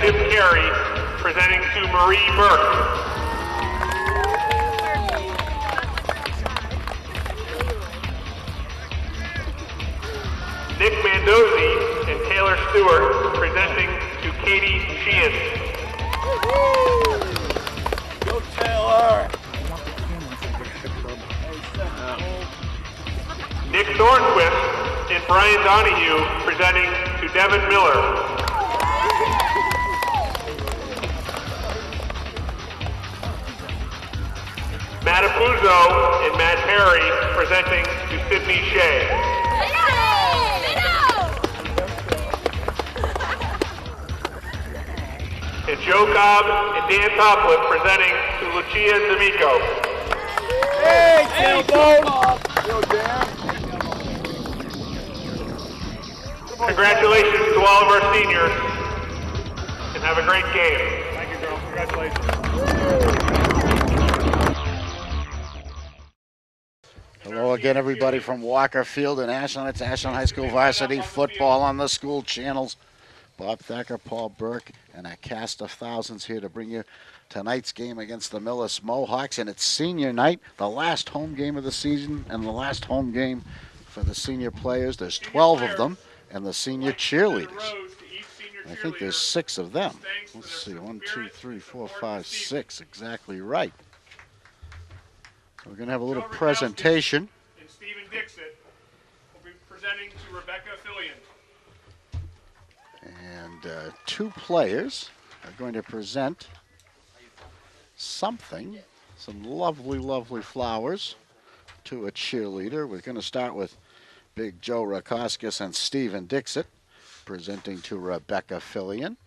Tim Carey, presenting to Marie Burke. Nick Mandozzi and Taylor Stewart, presenting to Katie Sheehan. Go Taylor! Nick Thornquist and Brian Donahue, presenting to Devin Miller. Matt Apuzzo and Matt Perry, presenting to Sydney Shea. And Joe Cobb and Dan Topliff, presenting to Lucia D'Amico. Hey, tailbone! Go, Dan. Congratulations to all of our seniors, and have a great game. Thank you, girl. Congratulations. Hello again, everybody from Walker Field in Ashland. It's Ashland High School varsity football on the school channels. Bob Thacker, Paul Burke, and a cast of thousands here to bring you tonight's game against the Millis Mohawks. And it's senior night, the last home game of the season and the last home game for the senior players. There's 12 of them, and the senior cheerleaders. I think there's 6 of them. Let's see, 1, 2, 3, 4, 5, 6, exactly right. So we're going to have a little presentation. And Stephen Dixit will be presenting to Rebecca Fillion. And 2 players are going to present something, some lovely, lovely flowers to a cheerleader. We're going to start with Big Joe Rakoskis and Stephen Dixit, presenting to Rebecca Fillion.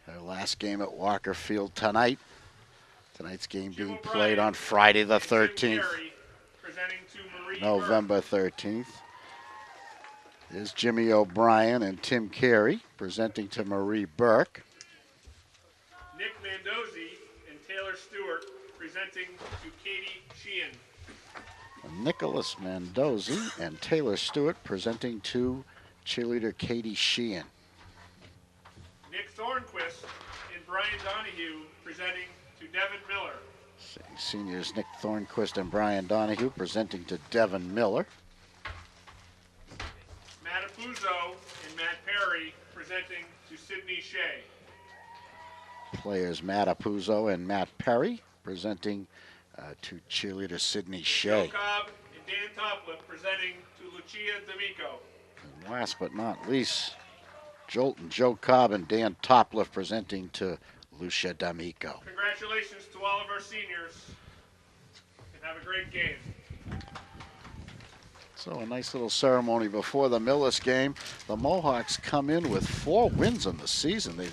Their last game at Walker Field tonight. Tonight's game being played on Friday the 13th, November 13th. There's Jimmy O'Brien and Tim Carey presenting to Marie Burke. Nick Mandozzi and Taylor Stewart presenting to Katie Sheehan. Nicholas Mandozzi and Taylor Stewart presenting to cheerleader Katie Sheehan. Nick Thornquist and Brian Donahue presenting to Devin Miller. Seniors Nick Thornquist and Brian Donahue presenting to Devin Miller. Matt Apuzzo and Matt Perry presenting to Sydney Shea. Players Matt Apuzzo and Matt Perry presenting to cheerleader Sydney Shea. Joe Cobb and Dan Topliff presenting to Lucia D'Amico. And last but not least, Joe Cobb and Dan Topliff presenting to Lucia D'Amico. Congratulations to all of our seniors, and have a great game. So a nice little ceremony before the Millis game. The Mohawks come in with 4 wins in the season. They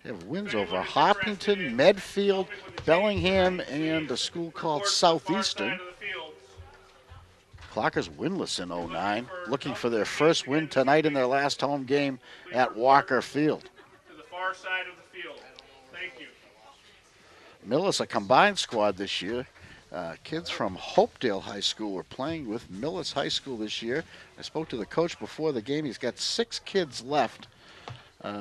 have wins over Hopkinton, Medfield, Bellingham, and a school called Southeastern. Clockers winless in 09, looking for their first win tonight in their last home game at Walker Field. To the far side of the field. Thank you. Millis, a combined squad this year. Kids from Hopedale High School were playing with Millis High School this year. I spoke to the coach before the game. He's got 6 kids left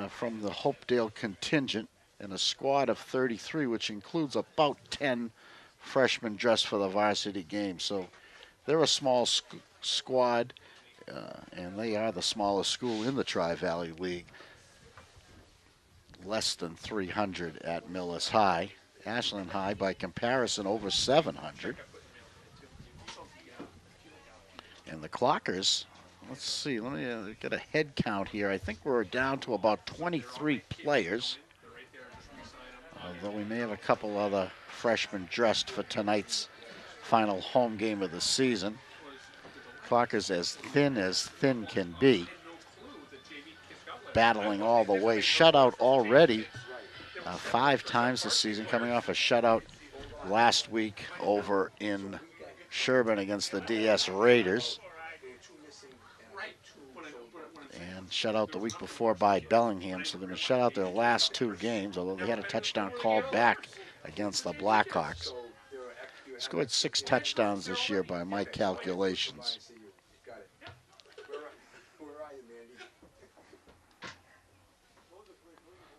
from the Hopedale contingent and a squad of 33, which includes about 10 freshmen dressed for the varsity game. So they're a small squad, and they are the smallest school in the Tri-Valley League. Less than 300 at Millis High. Ashland High, by comparison, over 700. And the Clockers, let's see, let me get a head count here. I think we're down to about 23 players, although we may have a couple other freshmen dressed for tonight's final home game of the season. Clockers as thin can be, battling all the way. Shutout already 5 times this season, coming off a shutout last week over in Sherburne against the DS Raiders. And shutout the week before by Bellingham, so they've been shut out their last 2 games, although they had a touchdown called back against the Blackhawks. Scored 6 touchdowns this year by my calculations.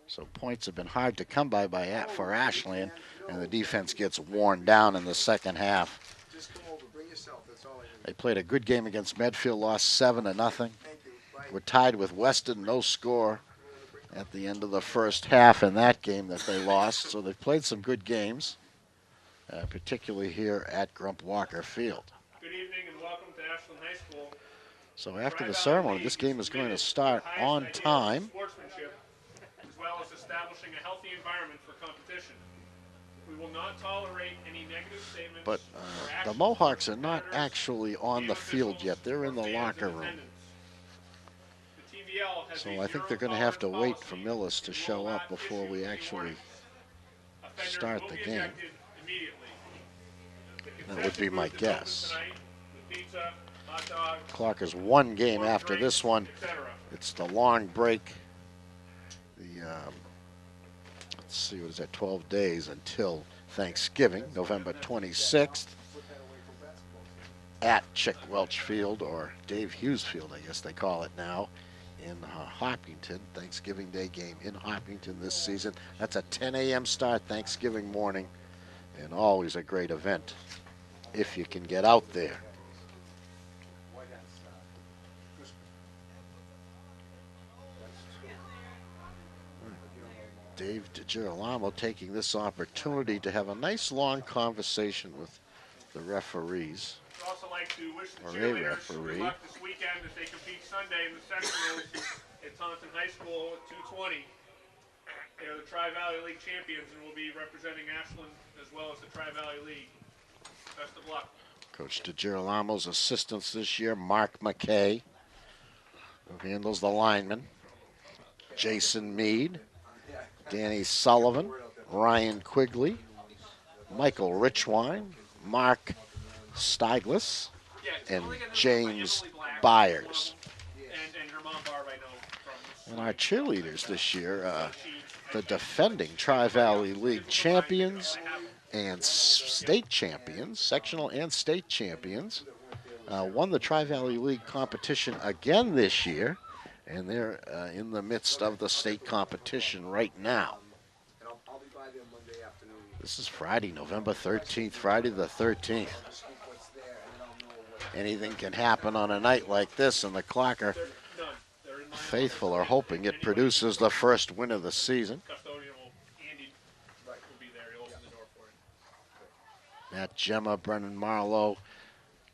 So points have been hard to come by for Ashland, and the defense gets worn down in the second half. They played a good game against Medfield, lost 7-0. We're tied with Weston, no score at the end of the first half in that game that they lost. So they've played some good games, particularly here at Grump Walker Field. Good evening and welcome to Ashland High School. So after the ceremony, this game is going to start on time. Sportsmanship, as well as establishing a healthy environment for competition. We will not tolerate any negative statements. But the Mohawks are not actually on the field yet. They're in the locker room. So I think they're going to have to wait for Millis to show up before we actually start the game. That would be my guess. Clock is one game after this one. It's the long break. Let's see, what is that, 12 days until Thanksgiving, November 26th, at Chick Welch Field, or Dave Hughes Field, I guess they call it now, in Hopkinton. Thanksgiving Day game in Hopkinton this season. That's a 10 a.m. start Thanksgiving morning, and always a great event if you can get out there. Dave DiGirolamo taking this opportunity to have a nice long conversation with the referees. I'd also like to wish the Or a cheerleaders referee. good luck this weekend as they compete Sunday in the sectionals at Taunton High School at 2:20. They are the Tri-Valley League champions and will be representing Ashland as well as the Tri-Valley League. Best of luck. Coach DiGirolamo's assistants this year, Mark McKay, who handles the linemen, Jason Mead, Danny Sullivan, Ryan Quigley, Michael Richwine, Mark Steigless, and James Byers. And her mom Barb, I know from. And our cheerleaders this year, the defending Tri-Valley League champions and state champions, sectional and state champions, won the Tri-Valley League competition again this year, and they're in the midst of the state competition right now. This is Friday, November 13th, Friday the 13th. Anything can happen on a night like this, and the Clocker faithful are hoping it produces the first win of the season. Matt Gemma, Brennan Marlowe,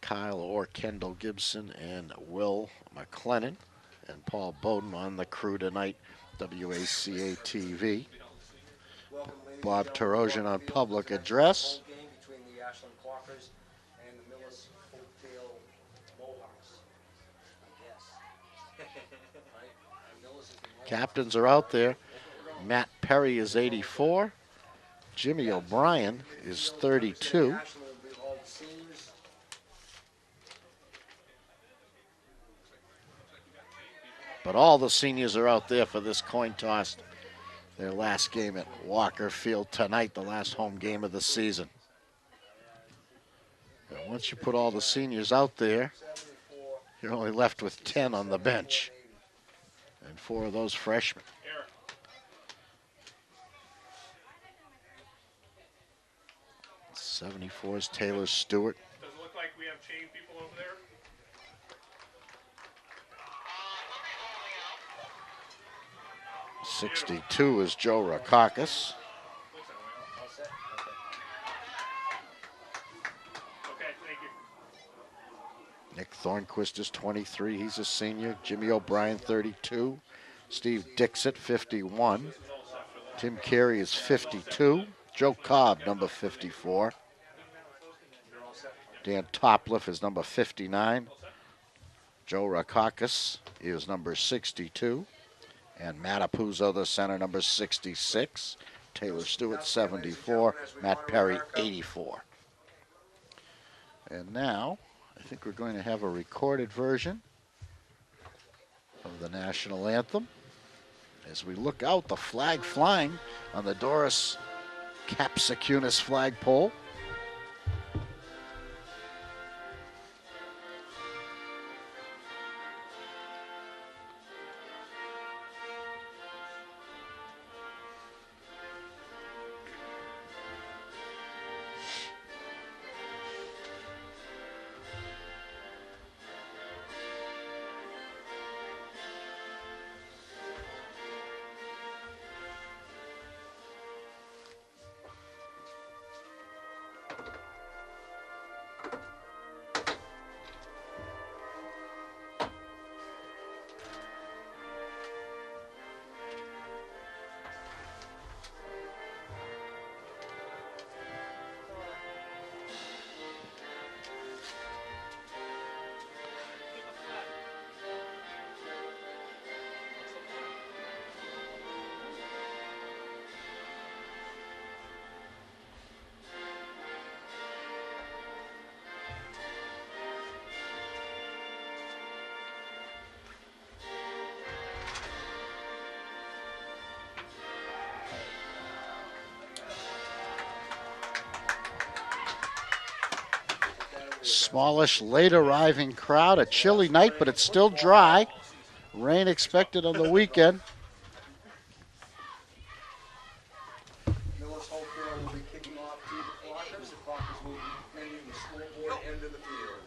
Kyle Orr, Kendall Gibson, and Will McLennan, and Paul Bowden on the crew tonight, WACA-TV. Bob Tarosian on public address. Captains are out there. Matt Perry is 84. Jimmy O'Brien is 32. But all the seniors are out there for this coin toss. Their last game at Walker Field tonight, the last home game of the season. And once you put all the seniors out there, you're only left with 10 on the bench. And 4 of those freshmen. 74 is Taylor Stewart. Does it look like we have chain people over there? '62 is Joe Rakakis. Okay, thank you. Nick Thornquist is 23. He's a senior. Jimmy O'Brien, 32. Steve Dixit, 51. Tim Carey is 52. Joe Cobb, number 54. Dan Topliff is number 59. Joe Rakakis is number 62. And Matt Apuzzo, the center, number 66. Taylor Stewart, 74. Matt Perry, 84. And now, I think we're going to have a recorded version of the national anthem. As we look out, the flag flying on the Doris Capsicunis flagpole. Smallish, late arriving crowd. A chilly night, but it's still dry. Rain expected on the weekend. Millis November will be kicking off to the Clockers. The Clockers will be defending the scoreboard end of the field.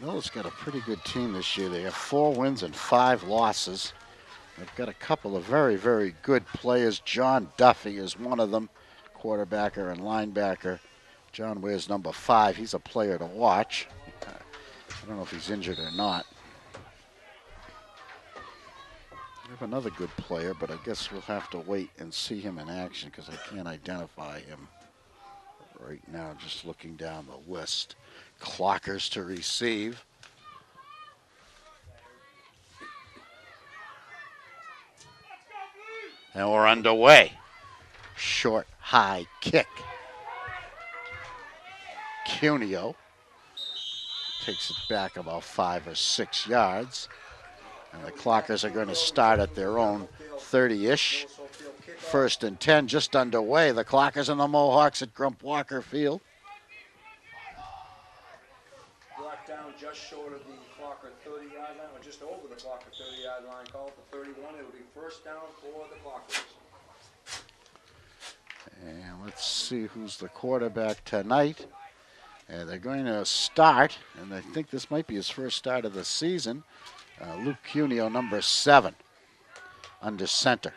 Millis got a pretty good team this year. They have 4 wins and 5 losses. They've got a couple of very, very good players. John Duffy is one of them, quarterbacker and linebacker. John wears number 5. He's a player to watch. I don't know if he's injured or not. We have another good player, but I guess we'll have to wait and see him in action because I can't identify him right now, just looking down the list. Clockers to receive. And we're underway. Short, high kick. Cuneo takes it back about 5 or 6 yards. And the Clockers are going to start at their own 30-ish. 1st and 10 just underway. The Clockers and the Mohawks at Grump Walker Field. Brought down just short of the Clocker 30-yard line, or just over the Clocker 30-yard line. Call it the 31. It will be 1st down for the Clockers. And let's see who's the quarterback tonight. And they're going to start, and I think this might be his first start of the season. Luke Cuneo, number 7, under center.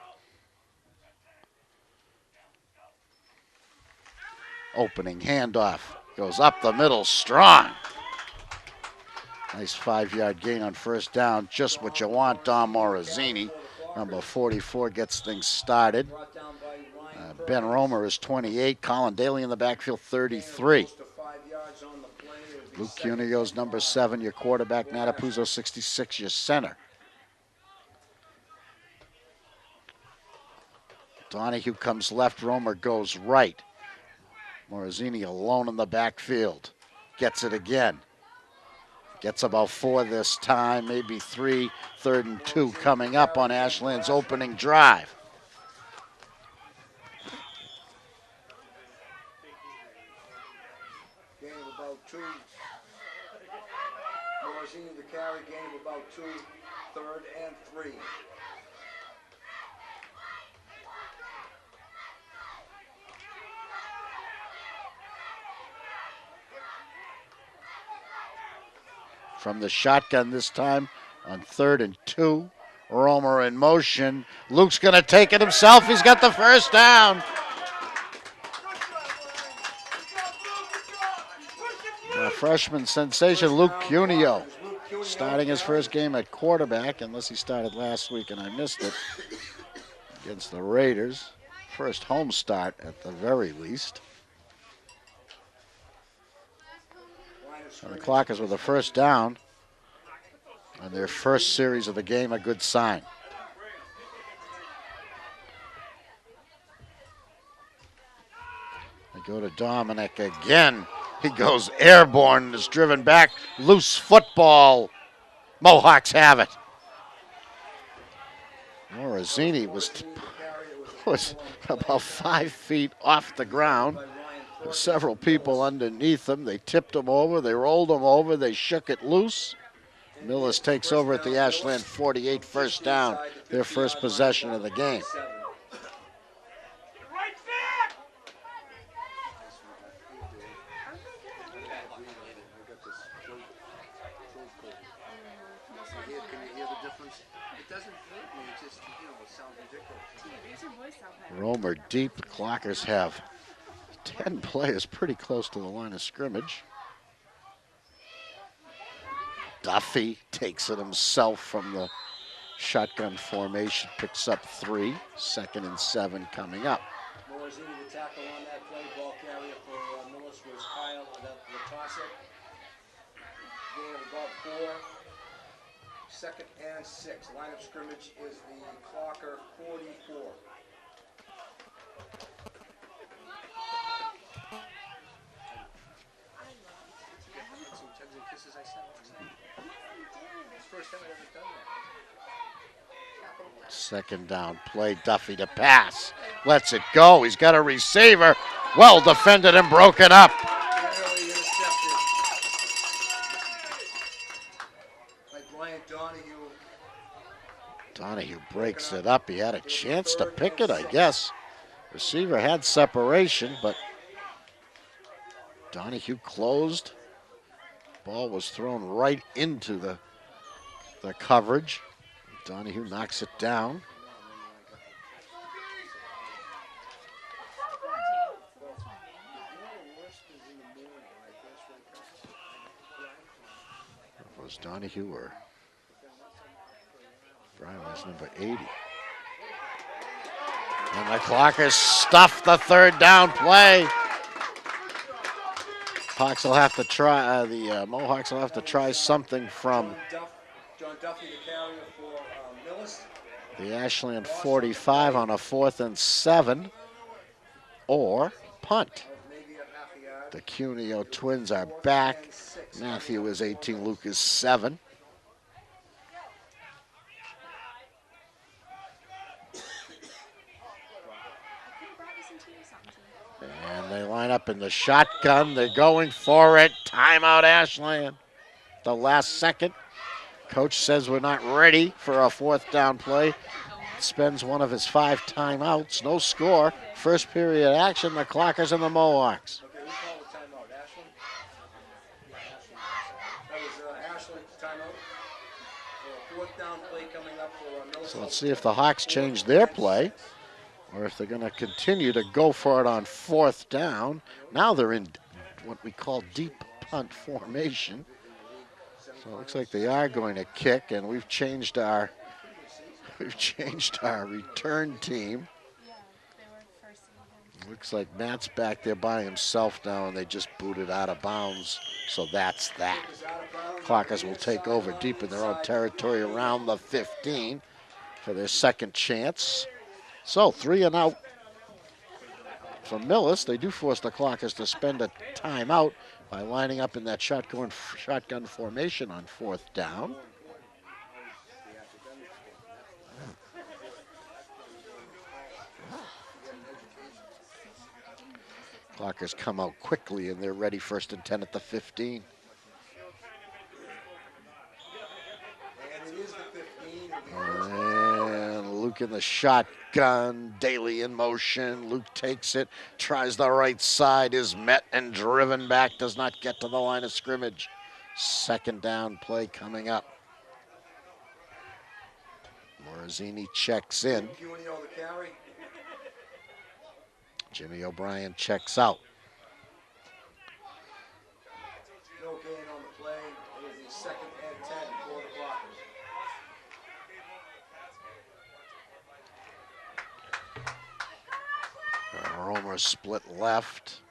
Opening handoff. Goes up the middle strong. Nice 5-yard gain on 1st down. Just what you want, Dom Morazzini. Number 44 gets things started. Ben Romer is 28. Colin Daly in the backfield, 33. Luke Cuneo's number 7, your quarterback. Natapuzzo, 66, your center. Donahue comes left. Romer goes right. Morazzini alone in the backfield. Gets it again. Gets about 4 this time, maybe 3. 3rd and 2 coming up on Ashland's opening drive. Gain of about 2. Morazzini the carry, gain of about 2. 3rd and 3. From the shotgun this time on 3rd and 2. Romer in motion. Luke's going to take it himself. He's got the 1st down. A freshman sensation, Luke Cuneo, starting his first game at quarterback, unless he started last week and I missed it, against the Raiders. First home start at the very least. And the Clockers with the 1st down on their first series of the game, a good sign. They go to Dominic again. He goes airborne and is driven back. Loose football. Mohawks have it. Morazzini was about 5 feet off the ground. Several people underneath him. They tipped him over. They rolled him over. They shook it loose. Millis takes over at the Ashland 48, 1st down, their first possession of the game. Romer deep. The Clockers have 10 players pretty close to the line of scrimmage. Duffy takes it himself from the shotgun formation, picks up 3. 2nd and 7 coming up. Morazzini, the tackle on that play. Ball carrier for Millis was Kyle Latosik. Gain of about 4. 2nd and 6. Line of scrimmage is the Clocker 44. Kisses I sent. It's the first time I've ever done that. Second down play, Duffy to pass. Lets it go. He's got a receiver. Well defended and broken up. Barely intercepted by Brian Donahue. Donahue breaks it up. He had a chance to pick it, I guess. Receiver had separation, but Donahue closed. Ball was thrown right into the coverage. Donahue knocks it down. It was Donahue or Brian was number 80. And the Clockers stuffed the third down play. Hawks will have to try, the Mohawks will have to try something from John Duffy, the carrier for Millis. the Ashland 45 on a 4th and 7 or punt. Maybe a half a yard. The Cuneo twins are back. Matthew is 18, Luke is 7. And they line up in the shotgun. They're going for it. Timeout, Ashland. The last second. Coach says we're not ready for a 4th down play. Spends one of his 5 timeouts. No score. First period action, the Clockers and the Mohawks. Okay, we call the timeout. Ashland? Yeah, Ashland. That was Ashland timeout. For a 4th down play coming up for Millis. So let's see if the Hawks change their play or if they're going to continue to go for it on 4th down. Now they're in what we call deep punt formation. So it looks like they are going to kick, and we've changed our return team. Looks like Matt's back there by himself now, and they just booted out of bounds. So that's that. Clockers will take over deep in their own territory around the 15 for their second chance. So 3 and out for Millis. They do force the Clockers to spend a timeout by lining up in that shotgun formation on 4th down. Clockers come out quickly and they're ready 1st and 10 at the 15. And it is the 15. And Luke in the shotgun, Daly in motion. Luke takes it, tries the right side, is met and driven back, does not get to the line of scrimmage. Second down play coming up. Morosini checks in. Cuneo the carry. Jimmy O'Brien checks out. No gain on the play. It is the 2nd and 10 for the Clockers. Romer split left.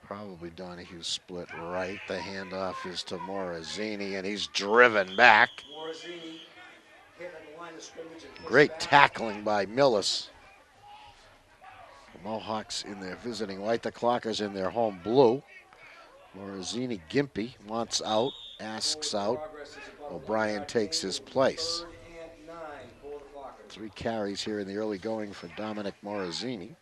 Probably Donahue split right. The handoff is to Morosini, and he's driven back. Morosini hit at the line of scrimmage and pushed Great back. tackling by Millis. The Mohawks in their visiting white, the Clockers in their home blue. Morosini Gimpy wants out, asks out. O'Brien takes his place. 3rd and 9 for the Clockers. 3 carries here in the early going for Dominic Morosini.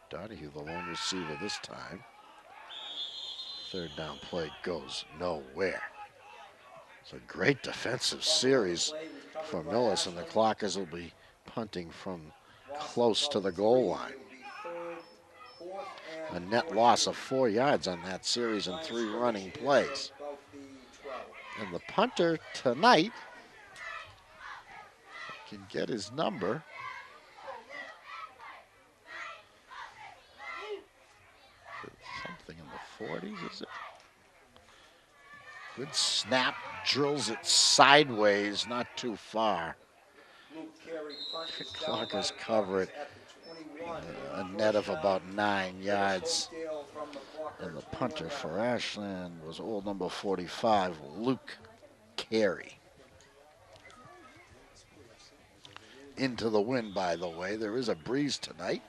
Donahue, the lone receiver this time. 3rd down play goes nowhere. It's a great defensive series for Millis, and the Clockers will be punting from close to the goal line. A net loss of 4 yards on that series and 3 running plays. And the punter tonight can get his number. Something in the 40s, is it? Good snap, drills it sideways, not too far. Clockers cover it. A net of about 9 yards. And the punter for Ashland was old number 45, Luke Carey. into the wind, by the way. There is a breeze tonight.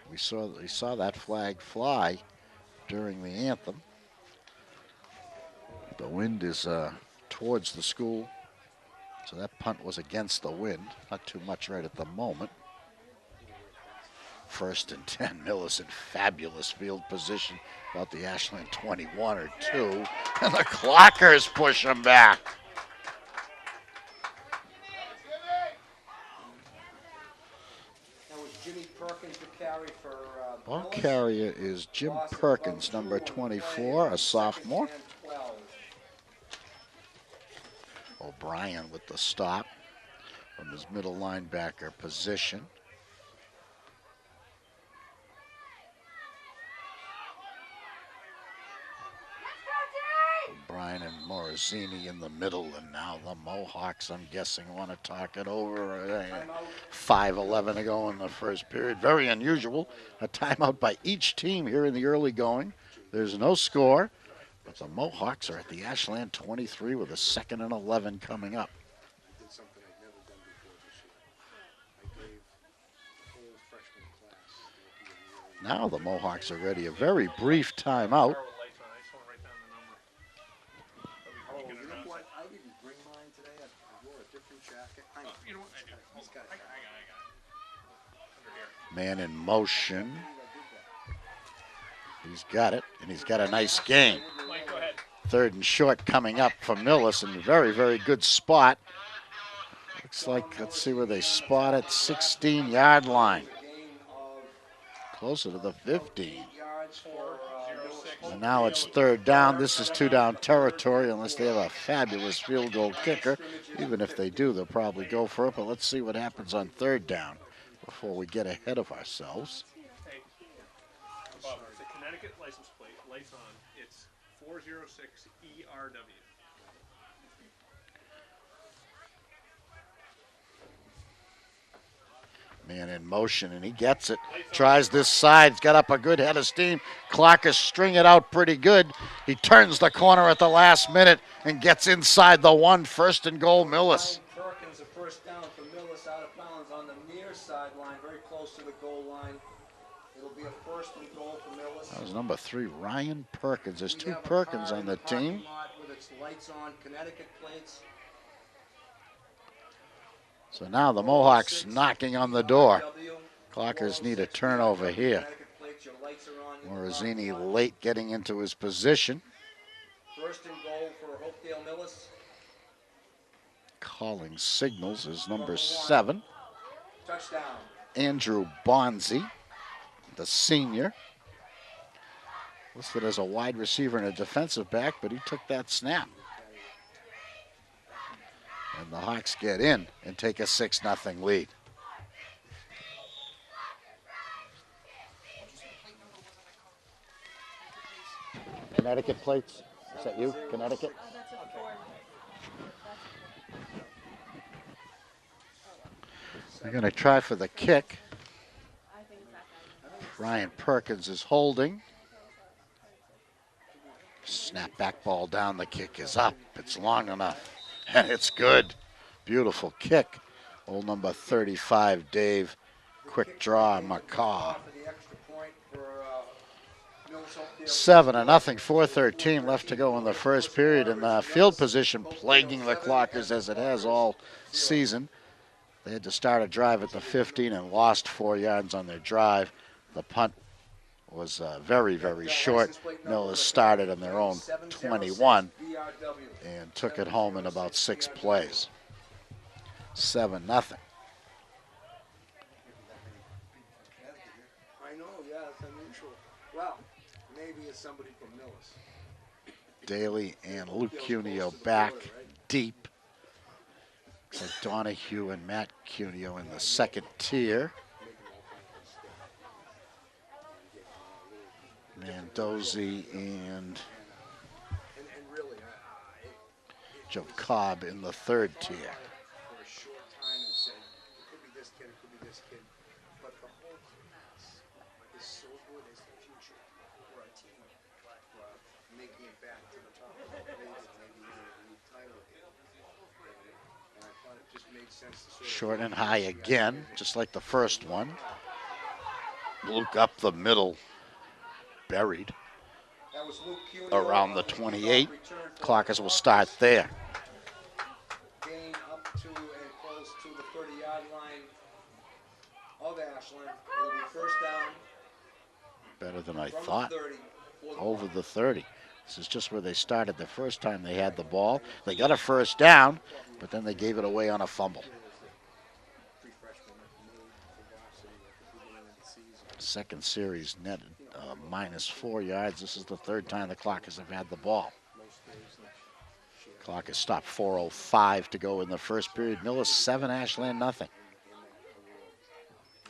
We saw that flag fly during the anthem. The wind is towards the school, so that punt was against the wind. Not too much right at the moment. 1st and 10, Millis in fabulous field position, about the Ashland 21 or 2, and the Clockers push them back. That was Jimmy Perkins to carry for Ball Millis. carrier is Jim Loss of Perkins, about number 2 on the play, 24, a 2nd sophomore. and 12. O'Brien with the stop from his middle linebacker position. O'Brien and Morosini in the middle, and now the Mohawks, I'm guessing, want to talk it over. 5:11 to go in the first period. Very unusual. A timeout by each team here in the early going. There's no score, but the Mohawks are at the Ashland 23 with a 2nd and 11 coming up. I did something I'd never done before this year. I gave the whole freshman class. Now the Mohawks are ready. A very brief timeout. Oh, you know what? I didn't bring mine today. I wore a different jacket. I know. You know what? I do. He's got it. I got it. Under here. Man in motion. He's got it, and he's got a nice gain. Mike, go ahead. 3rd and short coming up for Millis, and very, very good spot. Looks like, let's see where they spot it, 16-yard line. Closer to the 15. And now it's 3rd down. This is 2-down territory unless they have a fabulous field goal kicker. Even if they do, they'll probably go for it. But let's see what happens on 3rd down before we get ahead of ourselves. Hey, Bob, the Connecticut license plate, lights on. It's 406 ERW. Man in motion, and he gets it. Tries this side. He's got up a good head of steam. Clockers string it out pretty good. He turns the corner at the last minute and gets inside the 1. 1st and goal, Millis. Perkins, a 1st down for Millis, out of bounds on the near sideline, very close to the goal line. It'll be a 1st and goal for Millis. That was number 3, Ryan Perkins. There's We 2 have a Perkins car on in the parking team. lot with its lights on, Connecticut plates. So now the Mohawks knocking on the door. RW. Clockers need a turnover here. Connecticut plates, your lights are on. Morosini late getting into his position. 1st and goal for Hopedale Millis. Calling signals is number 7, Touchdown. Andrew Bonzi, the senior. Listed as a wide receiver and a defensive back, but he took that snap. And the Hawks get in and take a 6-0 lead. Connecticut plates? Is that you, Connecticut? They're going to try for the kick. Ryan Perkins is holding. Snap back ball down. The kick is up. It's long enough. And it's good. Beautiful kick. Old number 35, Dave. Quick draw, McCaw. 7-0, 4:13 left to go in the first period. And field position plaguing the Clockers as it has all season. They had to start a drive at the 15 and lost 4 yards on their drive. The punt was very, very short. Millis started on their own 21 and took it home in about 6 plays. 7-0. I know, yeah, it's unusual. Well, maybe it's somebody from Millis. Daly and Luke Cuneo back deep. Looks like Donahue and Matt Cuneo in the 2nd tier. Mandozzi and really, Joe Cobb in the 3rd tier. for a short time and said, it could be this kid, it could be this kid. But the whole class is so good as the future for a team making it back to the top. Maybe even a new title game. And I thought it just made sense to sort of Short and high again, just like the first one. Luke up the middle, buried That was Luke Cuneo around the on kickoff 28. return for the Clockers will Clockers. start there. Gain up to and close to the 30-yard line of Ashland. It'll be first down Better than I from thought. the 30 for the Over Clockers. the 30. This is just where they started the first time they had the ball. They got a first down, but then they gave it away on a fumble. three freshmen made for varsity at the beginning of the season. Second series netted -4 yards. This is the third time the Clockers have had the ball. Most days, like, Clockers stopped 4:05 to go in the first period. Millis 7, Ashland nothing.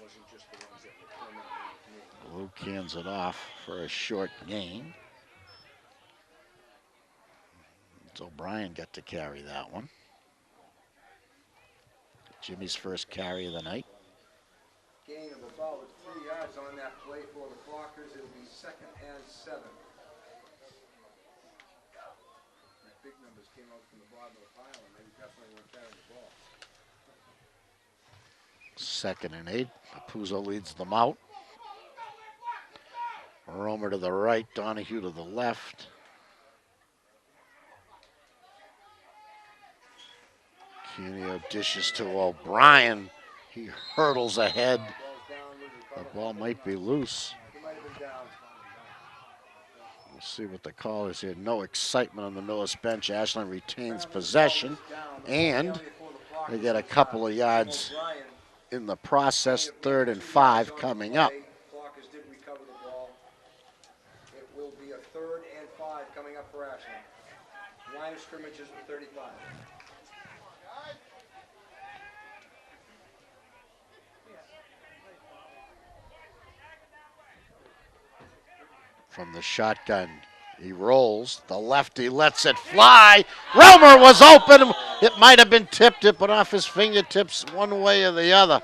wasn't just the ones that were permanently with me. Luke hands it off for a short gain. So O'Brien got to carry that one. Jimmy's first carry of the night. Gain of about 3 yards on that play for the Clockers. It'll be 2nd and 7. The big numbers came out from the bottom of the pile, and they definitely weren't carrying the ball. 2nd and 8. Apuzzo leads them out. Romer to the right, Donahue to the left. Cuneo dishes to O'Brien. He hurdles ahead. Ball's down, we The recover. ball might be loose. He might have been down. We'll see what the call is here. No excitement on the Millis bench. Ashland retains possession, and they get a couple of yards O'Brien. in the process. 3rd and 5 coming up. Clockers did recover the ball. It will be a 3rd and 5 coming up for Ashland. Line of scrimmage is the 35. From the shotgun, he rolls. The lefty lets it fly. Romer was open. It might have been tipped, it but off his fingertips one way or the other.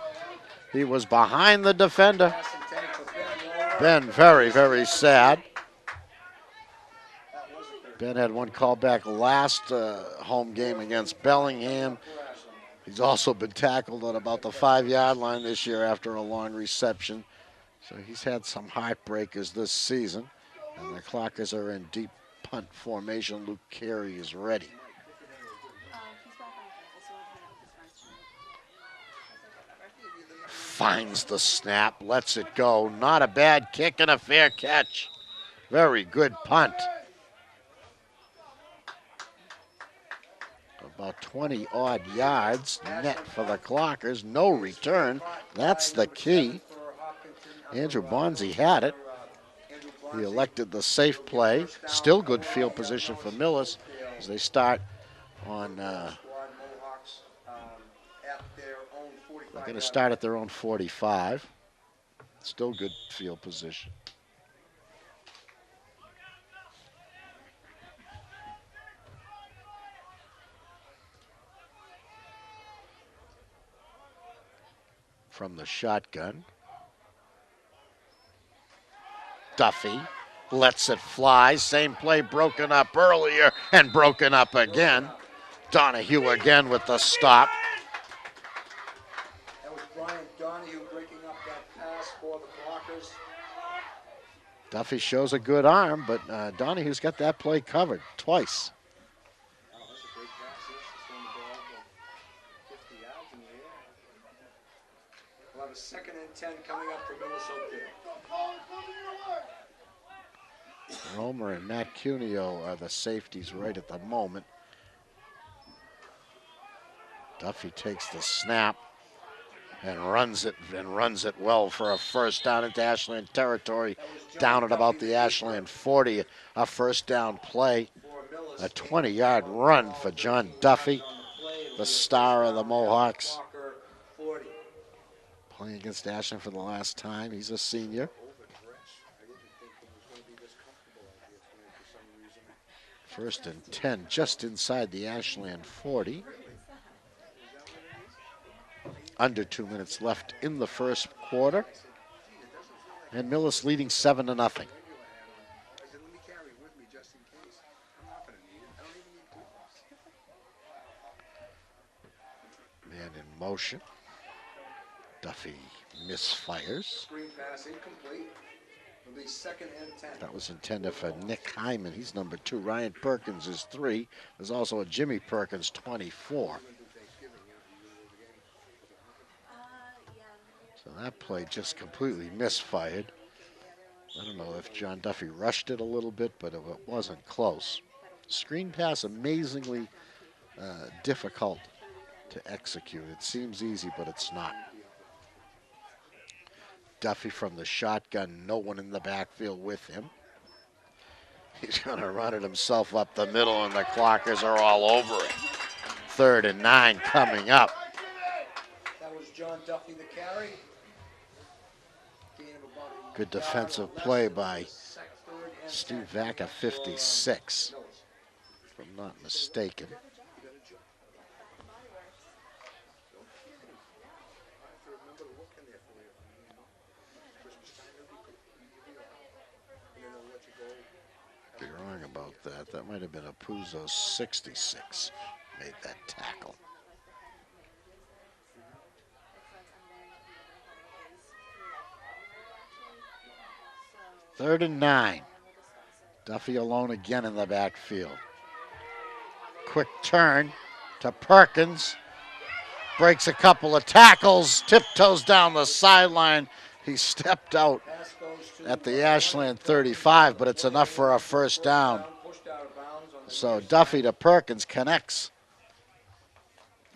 He was behind the defender. Pass intended for Ben Lower. Ben very, very sad. That was a 30 Ben had one callback last home game against Bellingham. for Ashland. He's also been tackled at about the 5-yard line this year after a long reception. So he's had some heartbreakers this season. And the Clockers are in deep punt formation. Luke Carey is ready. He's back on campus. So we'll hang out with his friends tonight. I was like, whatever. Finds the snap, lets it go. Not a bad kick and a fair catch. Very good punt. About 20-odd yards net for the Clockers. No return. That's the key. Andrew Bonzi had it. He elected the safe play. Still good field position for Millis as they start on. They're going to start at their own 45. Still good field position. From the shotgun. Duffy lets it fly. Same play broken up earlier and broken up again. Donahue again with the stop. That was Brian Donahue breaking up that pass for the Clockers. Duffy shows a good arm, but Donahue's got that play covered twice. Oh, that's a great pass. He's throwing the ball about 50 yards in the air. We'll have a 2nd and 10 coming up for Minnesota. Romer and Matt Cuneo are the safeties right at the moment. Duffy takes the snap and runs it well for a first down into Ashland territory, down at about the Ashland 40. A first down play, a 20-yard run for John Duffy, the star of the Mohawks, Clocker 40. playing against Ashland for the last time. He's a senior. I didn't think it was going to be this comfortable out here tonight for some reason. First and 10, just inside the Ashland 40. Under 2 minutes left in the first quarter. And Millis leading 7-0. I said, let me carry it with me just in case. I'm not going to need it. I don't even need gloves. And in motion, Duffy misfires. Screen pass incomplete. It'll be 2nd and 10. That was intended for Nick Hyman. He's number 2. Ryan Perkins is 3. There's also a Jimmy Perkins, 24. So that play just completely misfired. I don't know if John Duffy rushed it a little bit, but it wasn't close. Screen pass amazingly difficult to execute. It seems easy, but it's not. Duffy from the shotgun, no one in the backfield with him. He's going to run it himself up the middle, and the Clockers are all over it. 3rd and 9 coming up. That was John Duffy the carry. Gain of about a Good yard defensive or less play of by 3rd and Steve 10 Vaca, for, 56, Millis. if I'm not mistaken. Be wrong about that. That might have been a Puzo 66 made that tackle. 3rd and 9. Duffy alone again in the backfield. Quick turn to Perkins. Breaks a couple of tackles, tiptoes down the sideline. He stepped out Pass goes to at the Ashland 35, but it's enough for a first down. pushed out of bounds on the So near Duffy side. to Perkins connects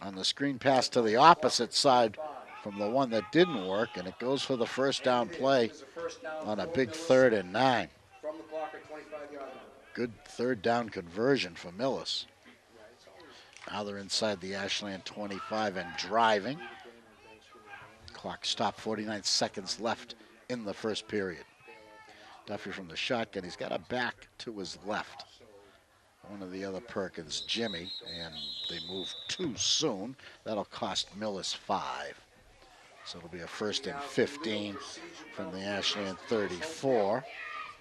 on the screen pass to the opposite side from the one that didn't work, and it goes for the first down play It is a first down on a for big Millis 3rd and 9. from the blocker, 25-yard line. Good 3rd down conversion for Millis. Now they're inside the Ashland 25 and driving. Clock stopped, 49 seconds left in the first period. Duffy from the shotgun. He's got a back to his left. One of the other Perkins, Jimmy, and they move too soon. That'll cost Millis 5. So it'll be a 1st and 15 from the Ashland 34.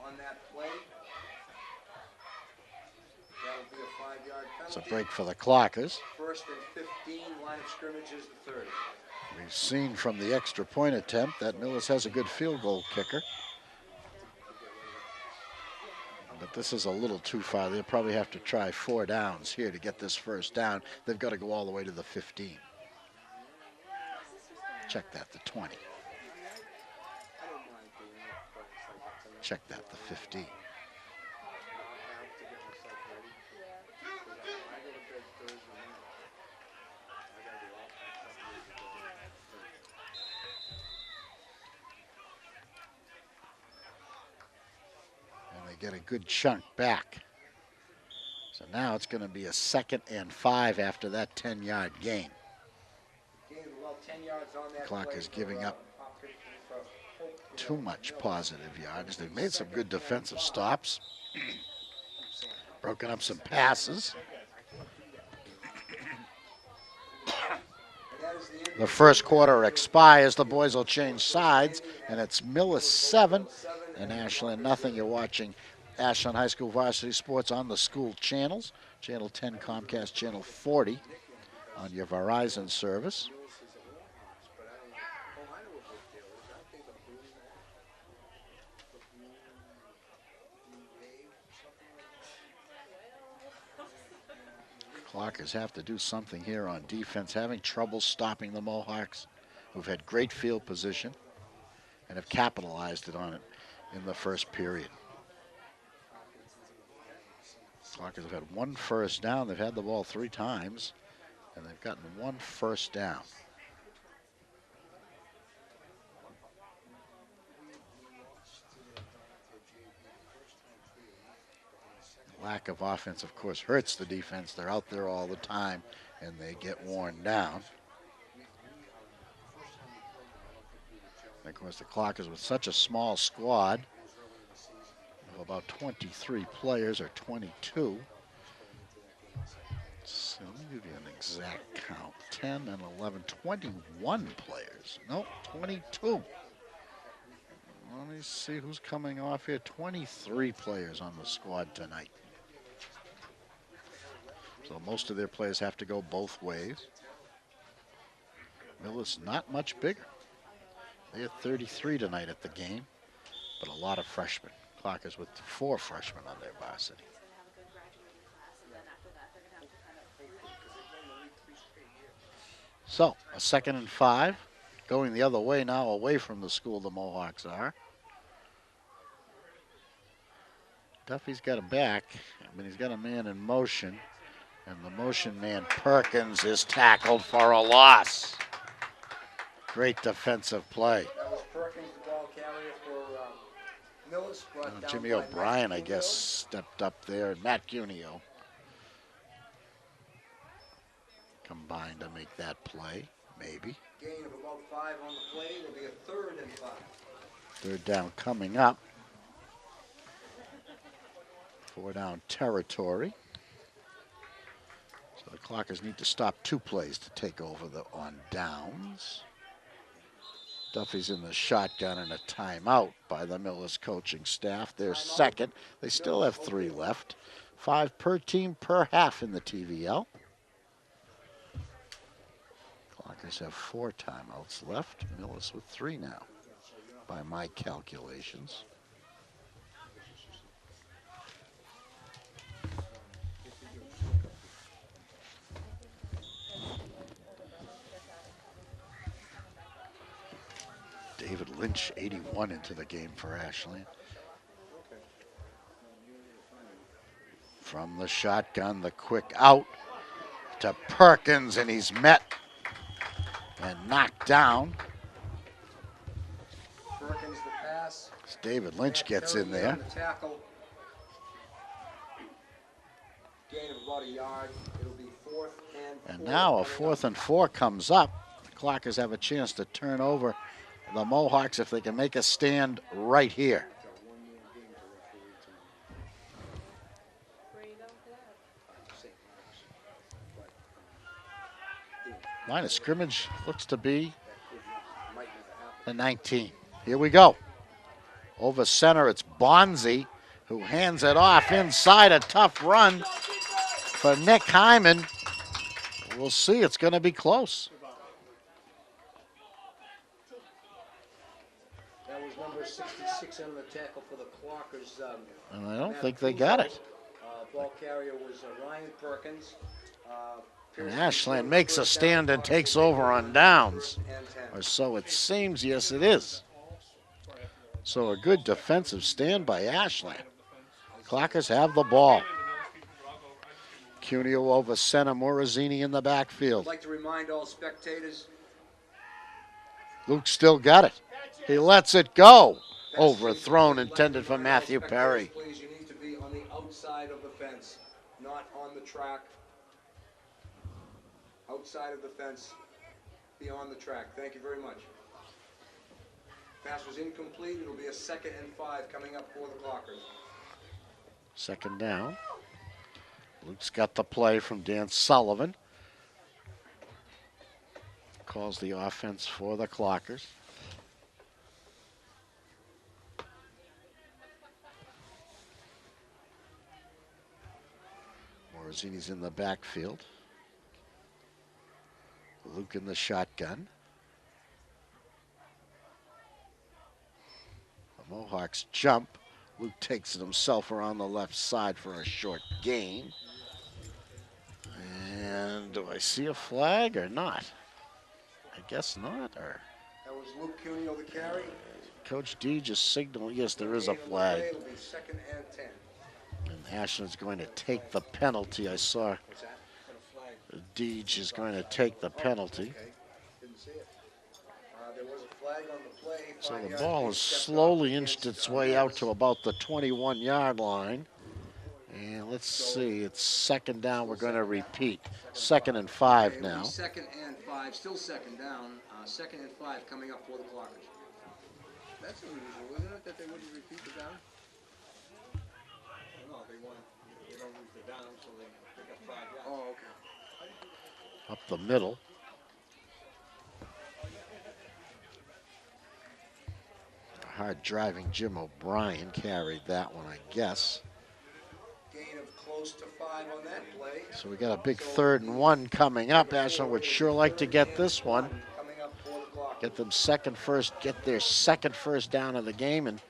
On that play, that'll be a 5-yard It's a penalty. break for the Clockers. 1st and 15, line of scrimmage is the 30. We've seen from the extra point attempt that Millis has a good field goal kicker. But this is a little too far. They'll probably have to try 4 downs here to get this first down. They've got to go all the way to the 15. Check that, the 20. Check that, the 15. Get a good chunk back. So now it's going to be a 2nd and 5 after that 10-yard gain. Gained about 10 yards on that Clock play is for, giving up for Hope, too much positive yards. They've made some good defensive stops. Broken up some passes. The first quarter expires. The boys will change sides, and it's Millis 7 and Ashland nothing. You're watching Ashland High School Varsity Sports on the school channels. Channel 10 Comcast, Channel 40 on your Verizon service. Clockers have to do something here on defense, having trouble stopping the Mohawks, who've had great field position and have capitalized on it in the first period. Clockers have had 1 first down. They've had the ball 3 times, and they've gotten 1 first down. Lack of offense, of course, hurts the defense. They're out there all the time, and they get worn down. And of course, the Clockers with such a small squad of about 23 players, or 22. So let me give you an exact count. 10 and 11, 21 players. Nope, 22. Let me see who's coming off here. 23 players on the squad tonight. So most of their players have to go both ways. Millis not much bigger. They had 33 tonight at the game, but a lot of freshmen. Clockers with 4 freshmen on their varsity. He's gonna have a good graduating class, and then after that, they're gonna have to kind of. So, a 2nd and 5. Going the other way now, away from the school the Mohawks are. Duffy's got a back, but he's got a man in motion. And the motion man, Perkins, is tackled for a loss. Great defensive play. That was Perkins, the ball carrier for Millis. Brought down Jimmy by O'Brien, Matt I guess, Cuneo. stepped up there. And Matt Cuneo combined to make that play, maybe. Gain of about 5 on the play. It'll be a 3rd and 5. 3rd down coming up. 4 down territory. So the Clockers need to stop 2 plays to take over on downs. Duffy's in the shotgun and a timeout by the Millis coaching staff. They're second. They still have 3 left. 5 per team per half in the TVL. Clockers have 4 timeouts left. Millis with 3 now, by my calculations. David Lynch, 81 into the game for Ashland. From the shotgun, the quick out to Perkins, and he's met and knocked down. Perkins the pass. As David Lynch gets in there. On the tackle. Gain of about a yard. It'll be 4th and 4. And now a 4th and 4 comes up. The Clockers have a chance to turn over the Mohawks if they can make a stand right here. Where you going for that? Line of scrimmage looks to be the 19. Here we go. Over center, it's Bonzi who hands it off inside. A tough run for Nick Hyman. We'll see. It's going to be close. That was number 66 on the tackle for the Clockers. And I don't think they got it. Ball carrier was Ryan Perkins. And Ashland makes a stand and takes over on downs. Or so it seems. Yes, it is. So a good defensive stand by Ashland. Clockers have the ball. Cuneo over center, Morosini in the I'd backfield. like to remind all spectators. Luke still got it. He lets it go. Overthrown, intended for Matthew Perry. Please, you need to be on the outside of the fence, not on the track. Outside of the fence, beyond the track. Thank you very much. Pass was incomplete. It'll be a 2nd and 5 coming up for the Clockers. 2nd down. Luke's got the play from Dan Sullivan. Calls the offense for the Clockers. Morosini's in the backfield. Luke in the shotgun. The Mohawks jump. Luke takes it himself around the left side for a short gain. And do I see a flag or not? I guess not. Or That was Luke Cuneo, the carry. Coach D just signaled, yes, there is a flag. It'll be 2nd and 10. And Ashland's going to take the penalty. I saw What's that? Deej is going to take the penalty. Okay. Didn't see it. There was a flag on the play. So 5 the yards ball being has stepped slowly off inched against, its way out Millis. to about the 21-yard line. And let's see, it's 2nd down. We're going to repeat. 2nd and 5 Okay, it'll now. be 2nd and 5, still 2nd down. 2nd and 5 coming up for the Clockers. That's unusual, isn't it, that they wouldn't repeat the down? No, they don't move the down, so they pick up 5 yards. Oh, okay. Up the middle. Hard driving Jim O'Brien carried that one, I guess. Gain of close to 5 on that play. So we got a big 3rd and 1 coming up. Ashland would sure like to get this one. Coming get them get their second first down of the game and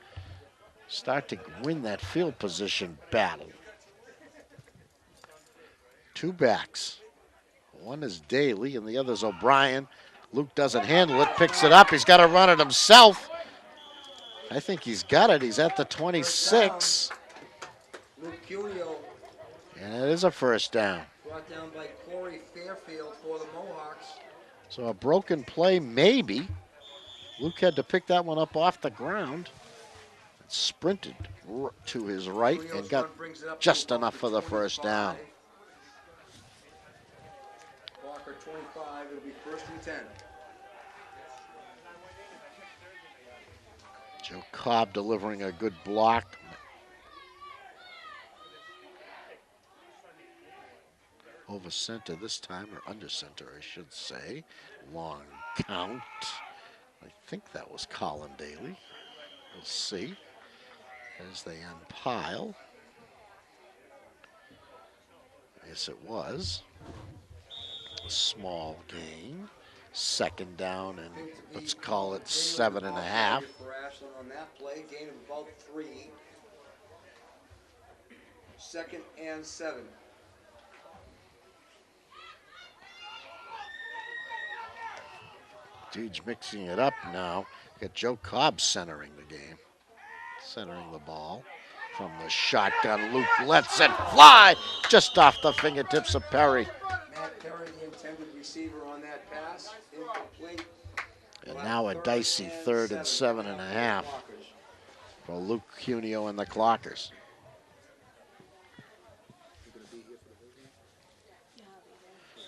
start to win that field position battle. Two backs. One is Daly and the other's O'Brien. Luke doesn't handle it, picks it up. He's got to run it himself. I think he's got it. He's at the 26. Luke Cuneo And it is a first down. brought down by Corey Fairfield for the Mohawks. So a broken play, maybe. Luke had to pick that one up off the ground. Sprinted to his right Cuneo's and got run brings it up just to enough for the first down. Walker 25, it'll be 1st and 10. Joe Cobb delivering a good block. Over center this time, or under center, I should say. Long count. I think that was Colin Daly. We'll see as they unpile. Yes, it was. A small gain. Second down, and let's call it 7.5. For Ashland on that play, gain of about 3. 2nd and 7. Dude's mixing it up now. Got Joe Cobb centering the game. Centering the ball from the shotgun. Luke lets it fly just off the fingertips of Perry. Matt Perry, the intended receiver on that pass, incomplete. And now a dicey 3rd and 7.5 for Luke Cuneo and the Clockers.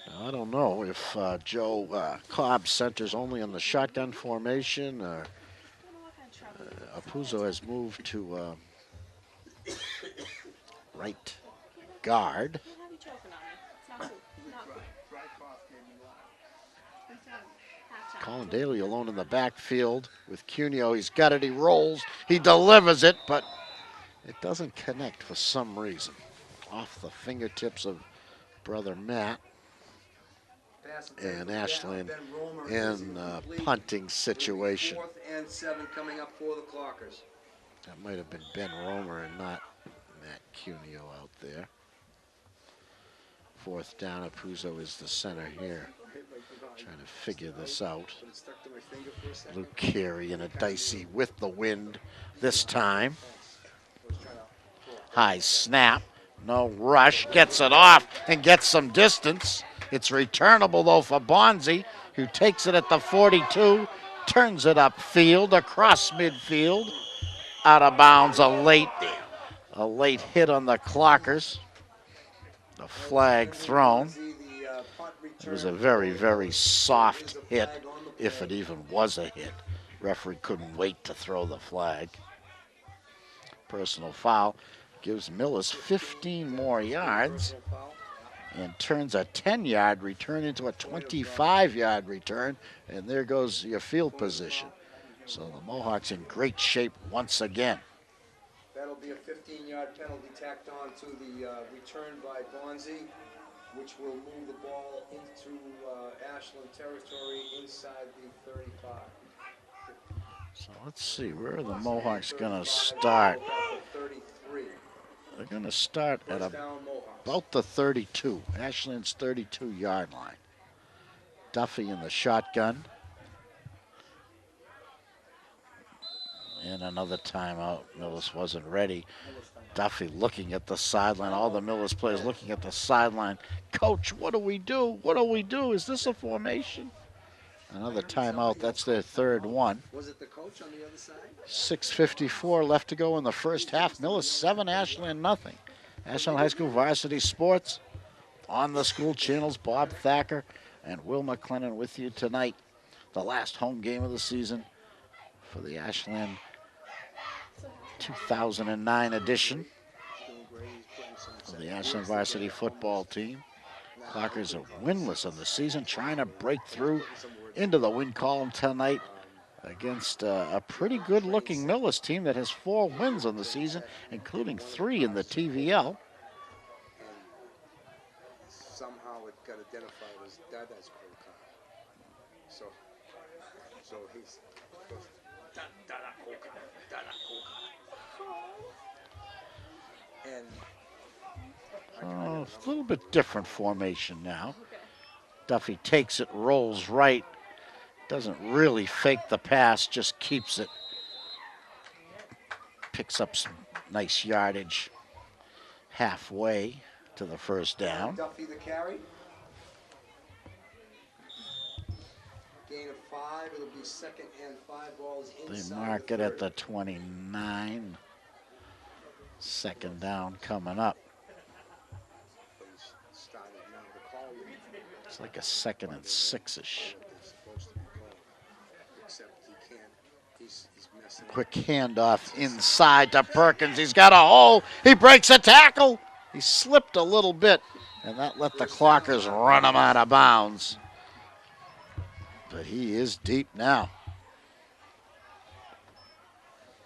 Now, I don't know if Joe Cobb centers only on the shotgun formation. Apuzzo has moved to right guard. Don't have you choking on me. It's not cool. Not cool. Half time. Colin Daly alone in the backfield with Cuneo. He's got it, he rolls, he delivers it, but it doesn't connect for some reason. Off the fingertips of brother Matt. And Ashland in a punting situation. 4th and 7 coming up for the Clockers. That might have been Ben Romer and not Matt Cuneo out there. 4th down, Apuzzo is the center here. Trying to figure this out. Luke Carey in a dicey with the wind this time. High snap, no rush, gets it off and gets some distance. It's returnable though for Bonzi, who takes it at the 42, turns it upfield, across midfield, out of bounds, a late hit on the Clockers. The flag thrown. It was a very, very soft hit, if it even was a hit. Referee couldn't wait to throw the flag. Personal foul gives Millis 15 more yards and turns a 10-yard return into a 25-yard return, and there goes your field position. So the Mohawks in great shape once again. That'll be a 15-yard penalty tacked on to the return by Bonzi, which will move the ball into Ashland territory inside the 35. So let's see, where are the Mohawks going to start? 33. They're going to start at First down, Mohawks. about the 32, Ashland's 32-yard line. Duffy in the shotgun. And another timeout. Millis wasn't ready. Duffy looking at the sideline. All the Millis players looking at the sideline. Coach, what do we do? What do we do? Is this a formation? Another timeout. That's their 3rd one. Was it the coach on the other side? 6:54 left to go in the first half. Millis 7, Ashland nothing. Ashland High School Varsity Sports on the school channels. Bob Thacker and Will McLennan with you tonight. The last home game of the season for the Ashland 2009 edition of the Ashland Varsity football team. Clockers are winless of the season, trying to break through into the win column tonight against a pretty good-looking Millis team that has 4 wins on the season, including 3 in the TVL. Somehow it got identified as Dada's pro card. So So he's goes, da-da coca, da-da coca. And Oh, it's a little bit different formation now. Okay. Duffy takes it, rolls right. Doesn't really fake the pass, just keeps it. Picks up some nice yardage halfway to the first down. Duffy the carry. Gain of 5. It'll be 2nd and 5 balls They inside. mark the it at 30. the 29. 2nd down coming up. he's started now. The call It's like a 2nd and 6-ish. is supposed to be called, except he can't. He's messing up. Quick handoff inside to Perkins. He's got a hole. He breaks a tackle. He slipped a little bit, and that let the Clockers run him out of bounds. But he is deep now.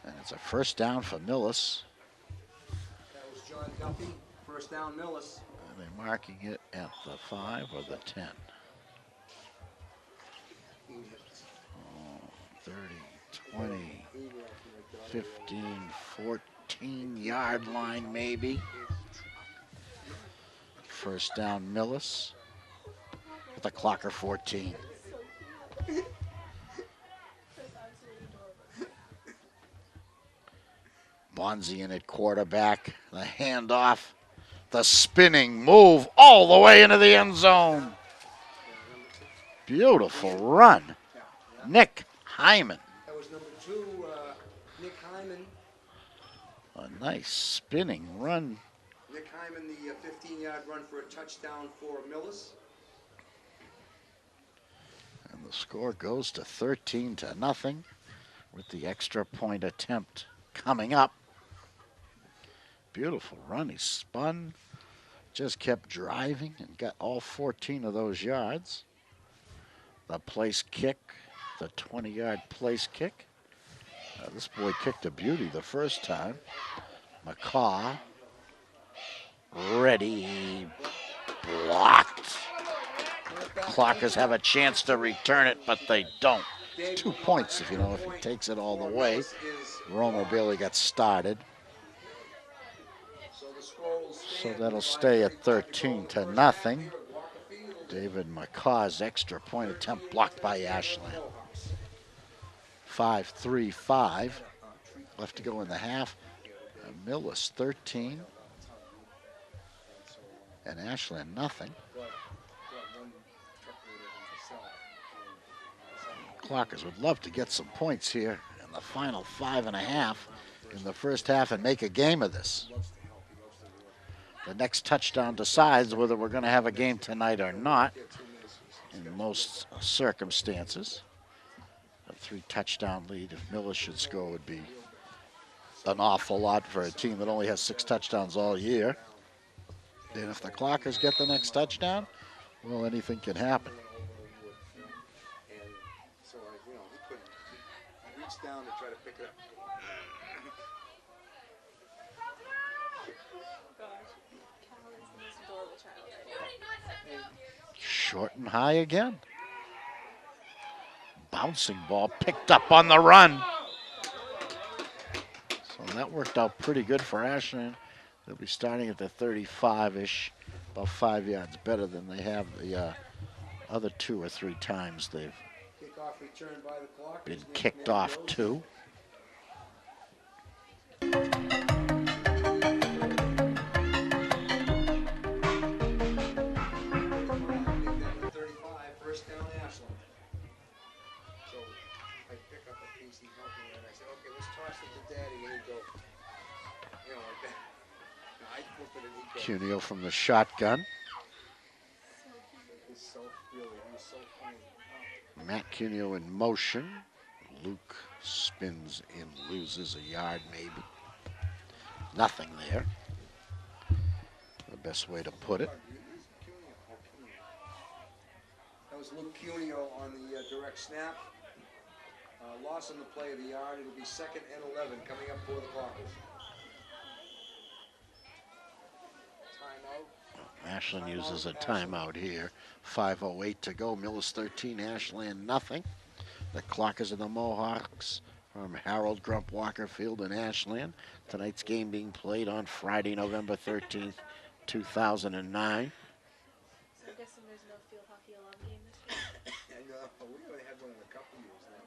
And it's a first down for Millis. That was John Duffy. First down, Millis. Are they marking it at the 5 or the 10? 30, 20, 15, 14-yard line maybe. First down, Millis. At the Clocker 14. That's absolutely adorable. Bonzi in at quarterback. The handoff. The spinning move all the way into the end zone. Beautiful run. Nick Hyman. That was number 2, Nick Hyman. A nice spinning run. Nick Hyman, the 15-yard run for a touchdown for Millis. And the score goes to 13-0 with the extra point attempt coming up. Beautiful run. He spun, just kept driving and got all 14 of those yards. The place kick, the 20-yard place kick. This boy kicked a beauty the first time. McCaw, ready, blocked. Clockers have a chance to return it, but they don't. 2 points if he takes it all the way. Romo barely got started. So that'll stay at 13-0. David McCaw's extra point attempt blocked by Ashland. 5-3-5 left to go in the half. Millis 13 and Ashland nothing. Clockers would love to get some points here in the final 5.5 in the first half and make a game of this. The next touchdown decides whether we're going to have a game tonight or not in most circumstances. A 3-touchdown lead, if Millis should score, would be an awful lot for a team that only has 6 touchdowns all year. And if the Clockers get the next touchdown, well, anything can happen. And so, he couldn't. He reached down to try to pick it up. Gosh, Cal is the most adorable child. Short and high again. Bouncing ball picked up on the run. So that worked out pretty good for Ashland. They'll be starting at the 35-ish, about 5 yards better than they have the other 2 or 3 times they've Kickoff returned by the Clockers. been Nick kicked Mann off goes. to. First down, Ashland. So I pick up a piece and help me, and I said, okay, let's toss it to Daddy, and he'd go, like that. And I flip it, and he'd go. Cuneo from the shotgun. He's so really, he was so funny. Matt Cuneo in motion. Luke spins in, loses a yard maybe. Nothing there. The best way to put it. That was Luke Cuneo on the direct snap. Loss on the play of the yard. It'll be 2nd and 11 coming up for the Clockers. Timeout. Ashland uses a timeout here. 5:08 to go. Millis 13, Ashland nothing. The Clockers and the Mohawks from Harold Grump Walker Field in Ashland. Tonight's game being played on Friday, November 13th, 2009. So I'm guessing there's no field hockey alum game this year. And we only had one in a couple years now.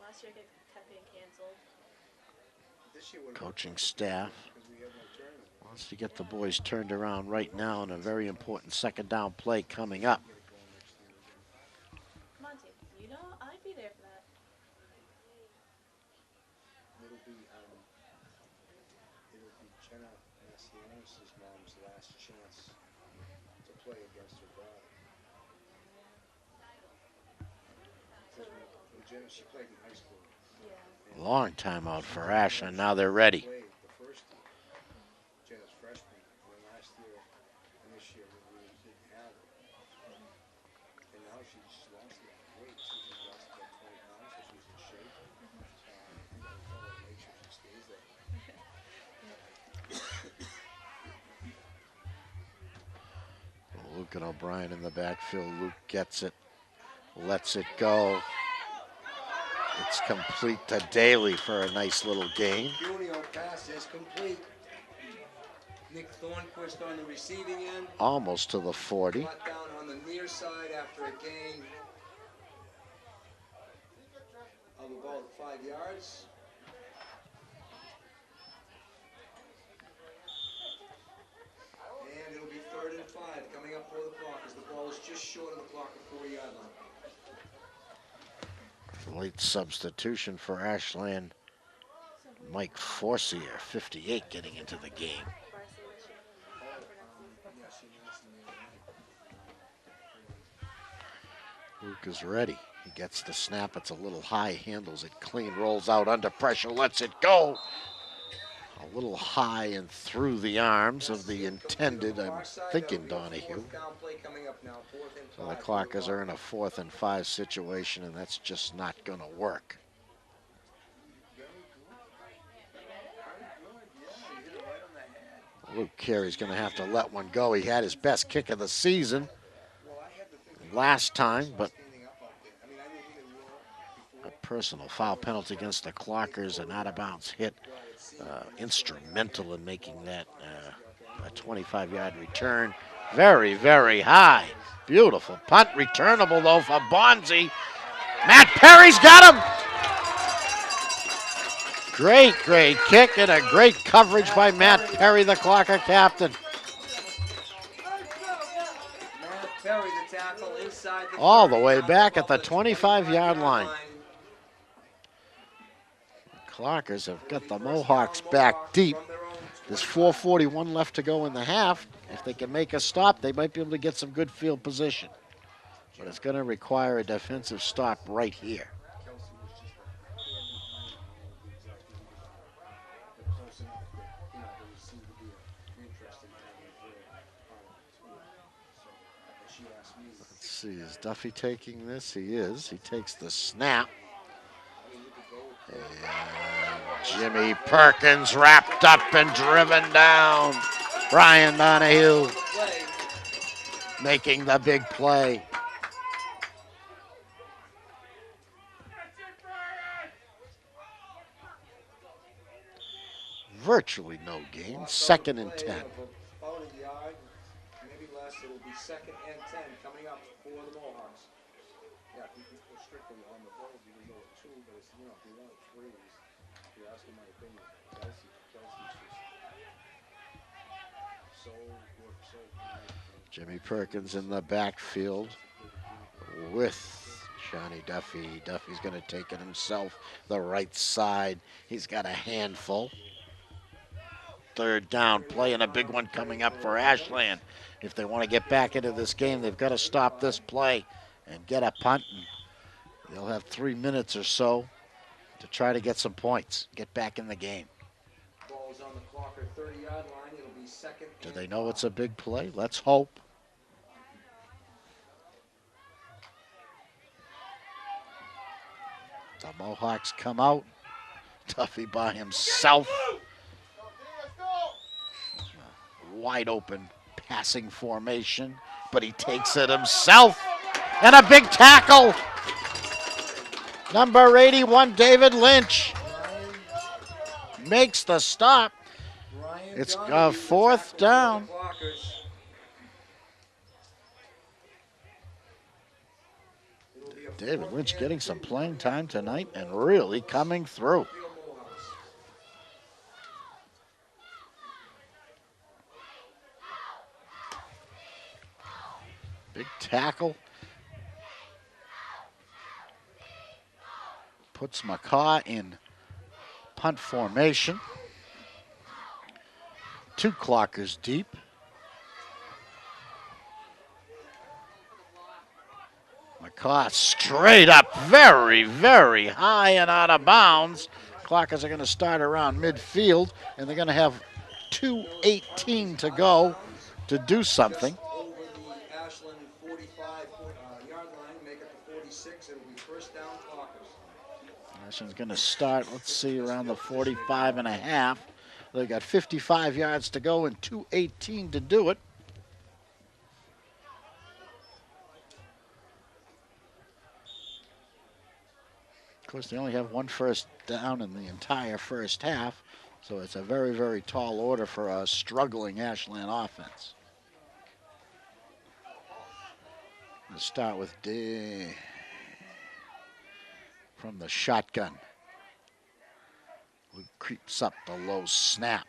Last year it kept being canceled. This year would Coaching staff because we had no tournament. wants to get the boys turned around right now in a very important second down play coming up. Come on, team. You know I'd be there for that. It'll be Jenna Massianos' mom's last chance to play against her brother. When Jenna, she played in high school. Yeah. Long time out for Ashland. Now they're ready. Played the first year, Jenna's freshman, and then last year and this year we really didn't have it. And now she's lost a lot of weight, so she's lost about 20 pounds, so she's in shape. I'm gonna tell her to make sure she stays there. Luke and O'Brien in the backfield. Luke gets it, lets it go. It's complete to Daly for a nice little gain. Cuneo pass is complete. Nick Thornquist on the receiving end. Almost to the 40. Brought down on the near side after a gain of about 5 yards. And it'll be 3rd and 5 coming up for the clock as the ball is just short of the clock at 4-yard line. Late substitution for Ashland. Mike Forcier, 58, getting into the game. Varsity this year. For next season. Yeah, she asked me the other night. Luke is ready. He gets the snap. It's a little high, handles it clean, rolls out under pressure, lets it go. A little high and through the arms of the intended, I'm thinking, Donahue. Fourth down play coming up now, 4th and 5. So the Clockers are in a 4th and 5 situation, and that's just not going to work. Luke Carey's going to have to let one go. He had his best kick of the season last time, but a personal foul penalty against the Clockers, an out-of-bounds hit, instrumental in making that a 25-yard return. Very, very high. Beautiful punt, returnable though for Bonzi. Matt Perry's got him. Great, great kick and a great coverage by Matt Perry, the Clocker captain. Matt Perry, the tackle inside the All the 30, way down back at about the 25-yard line. line. Clockers have got the Mohawks back deep. There's 4:41 left to go in the half. If they can make a stop, they might be able to get some good field position. But it's going to require a defensive stop right here. Let's see, is Duffy taking this? He is. He takes the snap. And Jimmy Perkins wrapped up and driven down. Brian Donahue making the big play. Virtually no gain, 2nd and 10. About a yard, maybe less. It'll be 2nd and 10 coming up for the Mohawks. Yeah, if you go strictly on the ball, you can go with 2, but it's, you know, if you want 3, if you're asking my opinion, Kelsey's just so good. Jimmy Perkins in the backfield with Johnny Duffy. Duffy's going to take it himself, the right side. He's got a handful. 3rd down play and a big one coming up for Ashland. If they want to get back into this game, they've got to stop this play and get a punt. And they'll have 3 minutes or so to try to get some points, get back in the game. Ball's on the clock at 30-yard line. It'll be 2nd. Do they know it's a big play? Let's hope. The Mohawks come out. Duffy by himself. Wide open passing formation, but he takes it himself. And a big tackle. Number 81, David Lynch, makes the stop. Brian It's Donahue, the fourth tackle down. for the Clockers. It'll be a David fourth Lynch and getting some 2. playing time tonight and really coming through. Big tackle. Puts McCaw in punt formation. 2 clockers deep. McCaw straight up, very, very high and out of bounds. Clockers are going to start around midfield, and they're going to have 2:18 to go to do something. Just over the Ashland 45-yard line, make it the 46. It'll be first down Clockers. Ashland's going to start, let's see, around the 45 and a half. They got 55 yards to go and 2:18 to do it. Of course, they only have 1 first down in the entire first half, so it's a very, very tall order for a struggling Ashland offense. Let's start with D from the shotgun. Luke creeps up the low snap.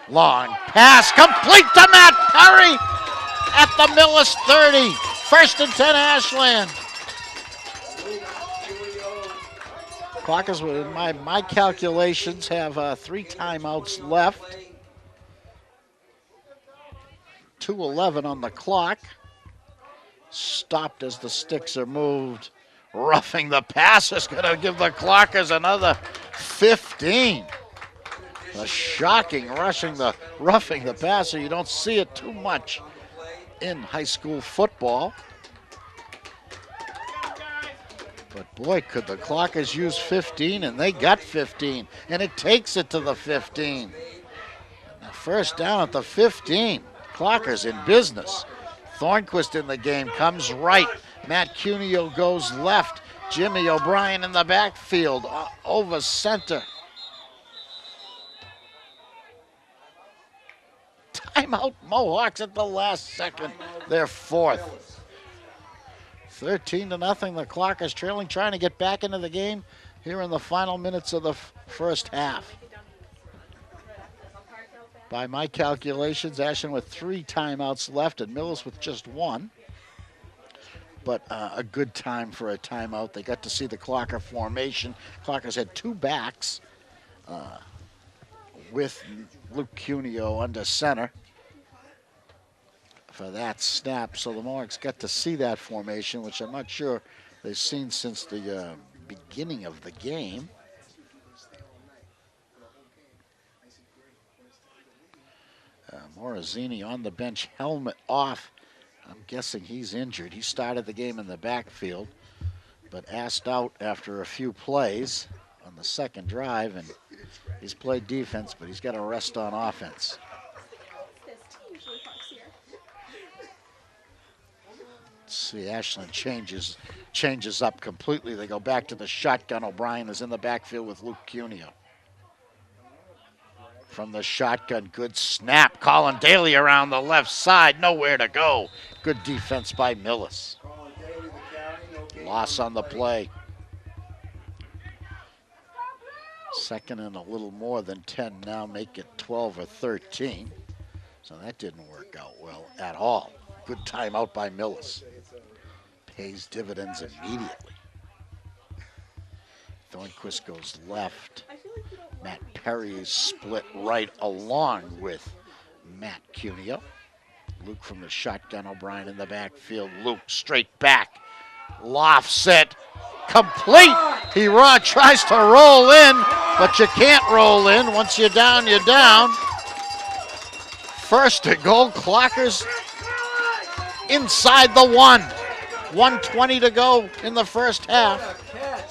Long pass complete to Matt Perry at the Millis 30. First and 10 Ashland. Clockers, my calculations, have 3 timeouts left. 2:11 on the clock. Stopped as the sticks are moved. Roughing the passer is going to give the Clockers another 15. A shocking roughing the passer. You don't see it too much in high school football. But boy, could the Clockers use 15, and they got 15, and it takes it to the 15. And the first down at the 15. Clockers in business. Thornquist in the game, comes right. Matt Cuneo goes left. Jimmy O'Brien in the backfield, over center. Timeout Mohawks at the last second. They're fourth. 13-0, the Clockers trailing, trying to get back into the game here in the final minutes of the first half. By my calculations, Ashland with 3 timeouts left and Millis with just 1. But a good time for a timeout. They got to see the Clocker formation. Clockers had 2 backs with Luke Cuneo under center for that snap. So the Mohawks got to see that formation, which I'm not sure they've seen since the beginning of the game. Morazzini on the bench, helmet off. I'm guessing he's injured. He started the game in the backfield, but asked out after a few plays on the second drive, and he's played defense, but he's got a rest on offense. Let's see, Ashland changes up completely. They go back to the shotgun. O'Brien is in the backfield with Luke Cuneo. From the shotgun, good snap. Colin Daly around the left side, nowhere to go. Good defense by Millis. Loss on the play. Second and a little more than 10 now, make it 12 or 13. So that didn't work out well at all. Good timeout by Millis. Pays dividends immediately. Thornquist goes left. Matt Perry is split right along with Matt Cuneo. Luke from the shotgun, O'Brien in the backfield. Luke straight back. Lofts it. Complete. He tries to roll in, but you can't roll in. Once you're down, you're down. First to goal, Clockers inside the 1. 1:20 to go in the first half. What a catch.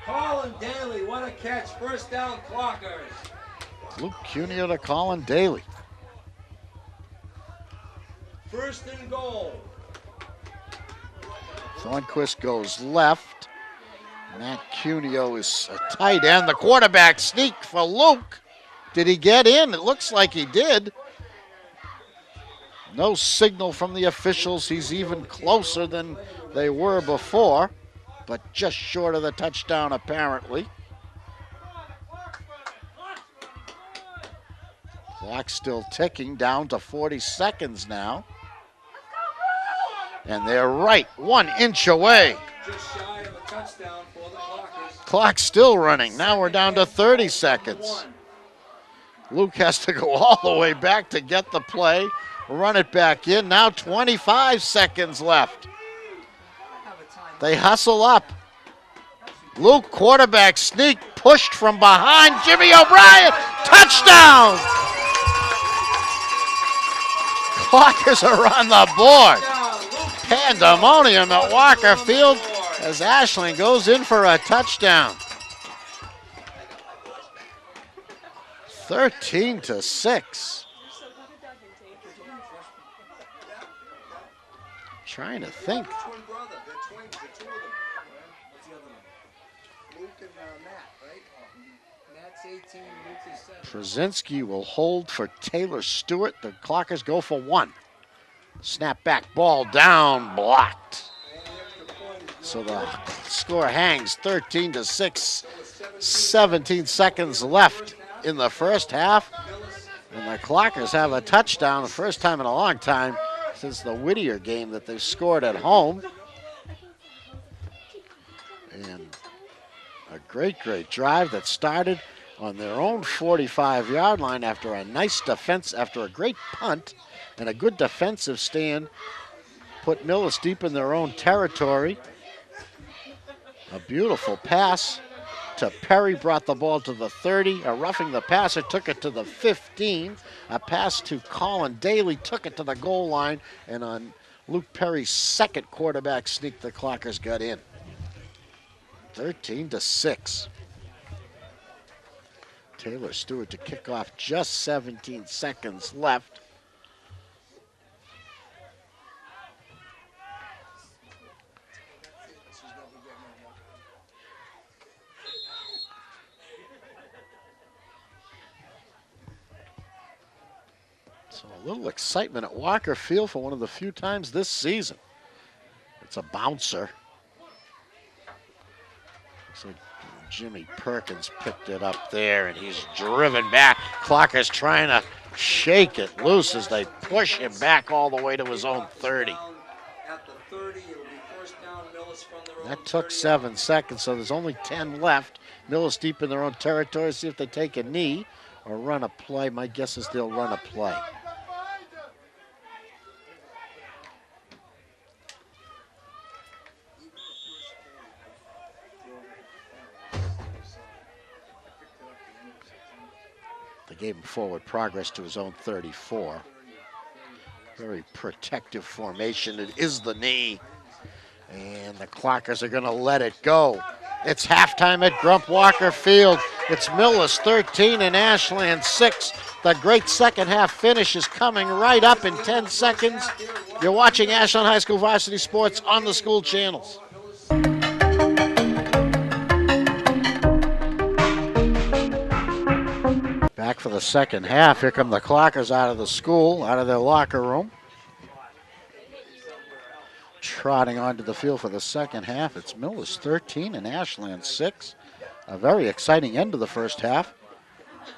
Colin Daly, what a catch. First down Clockers. Luke Cuneo to Colin Daly. First and goal. Thornquist goes left. Matt Cuneo is a tight end. The quarterback sneak for Luke. Did he get in? It looks like he did. No signal from the officials. He's even closer than they were before, but just short of the touchdown apparently. Clock still ticking, down to 40 seconds now. And they're right 1 inch away. Just shy of a touchdown for the Clockers. Clock still running. Now we're down to 30 seconds. Luke has to go all the way back to get the play, run it back in. Now 25 seconds left. They hustle up. Luke, quarterback sneak, pushed from behind. Jimmy O'Brien, touchdown! Clockers are on the board. Pandemonium at Walker Field as Ashland goes in for a touchdown. 13-6. Trying to think. Twin brother. They're twins. The two of them. What's the other one? Luke and Matt, right? Matt's 18, Luke is 7. Brzezinski will hold for Taylor Stewart. The Clockers go for 1. Snap back, ball down, blocked. So the score hangs 13-6. 17 seconds left in the first half. And the Clockers have a touchdown, the first time in a long time since the Whittier game that they've scored at home. And a great drive that started on their own 45-yard line after a nice defense, after a great punt and a good defensive stand. Put Millis deep in their own territory. A beautiful pass to Perry, brought the ball to the 30. A roughing the passer took it to the 15. A pass to Colin Daly took it to the goal line. And on Luke Perry's second quarterback sneak, the Clockers got in. 13-6. Taylor Stewart to kick off, just 17 seconds left. So a little excitement at Walker Field for one of the few times this season. It's a bouncer. So Jimmy Perkins picked it up there, and he's driven back. Clocker's trying to shake it loose as they push him back all the way to his own 30. At the 30, it'll be first down, Millis from their own That took 30. 7 seconds, so there's only 10 left. Millis deep in their own territory. See if they take a knee or run a play. My guess is they'll run a play. They gave him forward progress to his own 34. Very protective formation. It is the knee. And the Clockers are going to let it go. It's halftime at Grump Walker Field. It's Millis 13 and Ashland 6. The great second half finish is coming right up in 10 seconds. You're watching Ashland High School Varsity Sports on the school channels. Back for the second half. Here come the Clockers out of the school, out of their locker room. Trotting onto the field for the second half. It's Millis 13 and Ashland 6. A very exciting end to the first half,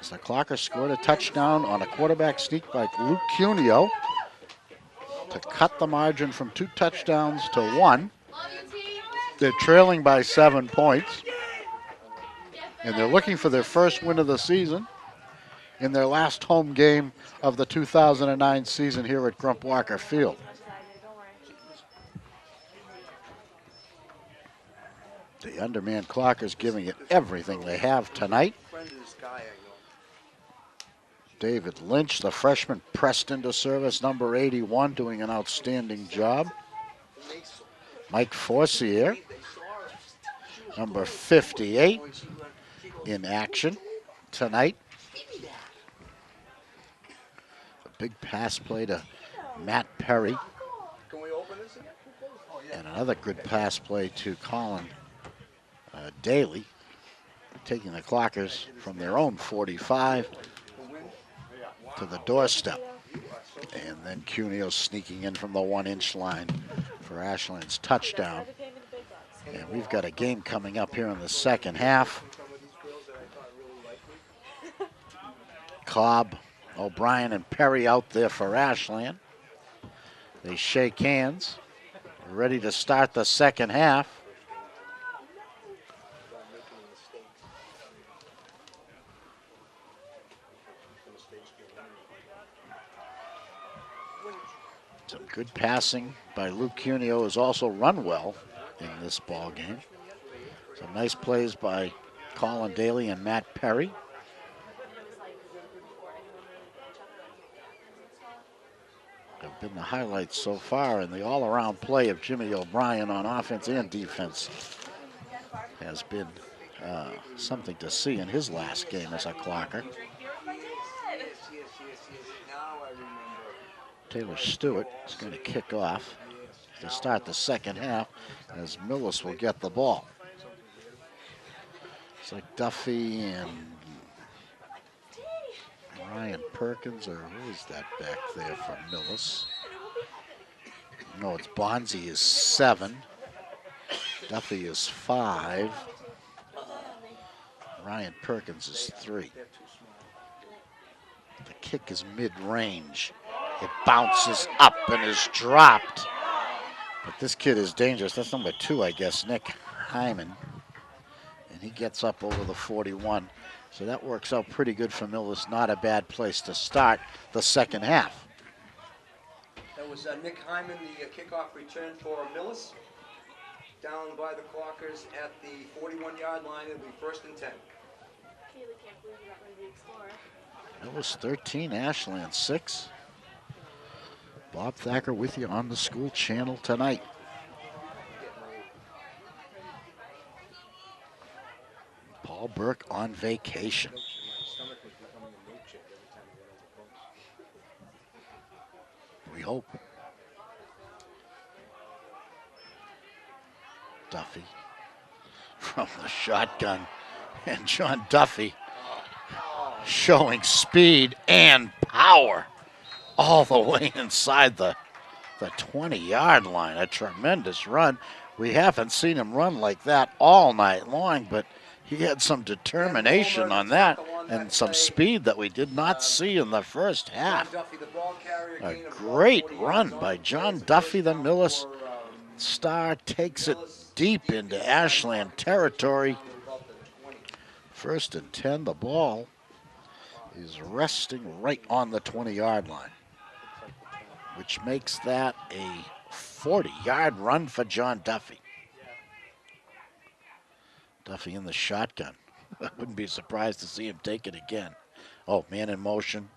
as the Clockers scored a touchdown on a quarterback sneak by Luke Cuneo to cut the margin from 2 touchdowns to 1. They're trailing by 7 points, and they're looking for their first win of the season in their last home game of the 2009 season here at Grump Walker Field. The underman Clockers giving it everything they have tonight. David Lynch, the freshman, pressed into service, number 81, doing an outstanding job. Mike Forcier, number 58, in action tonight. A big pass play to Matt Perry. Can we open this again? Oh, And another good pass play to Colin Daly, taking the Clockers from their own 45 to the doorstep. And then Cuneo sneaking in from the 1-inch line for Ashland's touchdown. And we've got a game coming up here in the second half. Cobb, O'Brien, and Perry out there for Ashland. They shake hands, ready to start the second half. Some good passing by Luke Cuneo has also run well in this ball game. Some nice plays by Colin Daly and Matt Perry. Have been the highlights so far, and the all-around play of Jimmy O'Brien on offense and defense has been something to see in his last game as a Clocker. Taylor Stewart is going to kick off to start the second half as Millis will get the ball. It's like Duffy and Ryan Perkins, or who is that back there for Millis? No, it's Bonzi is 7. Duffy is 5. Ryan Perkins is 3. The kick is mid-range. It bounces up and is dropped. But this kid is dangerous. That's number 2, I guess, Nick Hyman. And he gets up over the 41. So that works out pretty good for Millis. Not a bad place to start the second half. That was Nick Hyman, the kickoff return for Millis. Down by the Clockers at the 41-yard line. It'll be 1st and 10. Kaylee can't believe you got rid of the Explorer. That was 13, Ashland 6. Bob Thacker with you on the school channel tonight. Paul Burke on vacation. We hope. Duffy from the shotgun, and John Duffy showing speed and power all the way inside the 20-yard line. A tremendous run. We haven't seen him run like that all night long, but he had some determination on that and some speed that we did not see in the first half. A great run by John Duffy. The Millis star takes it deep into Ashland territory. 1st and 10. The ball is resting right on the 20-yard line, which makes that a 40-yard run for John Duffy. Duffy in the shotgun. I wouldn't be surprised to see him take it again. Oh, man in motion.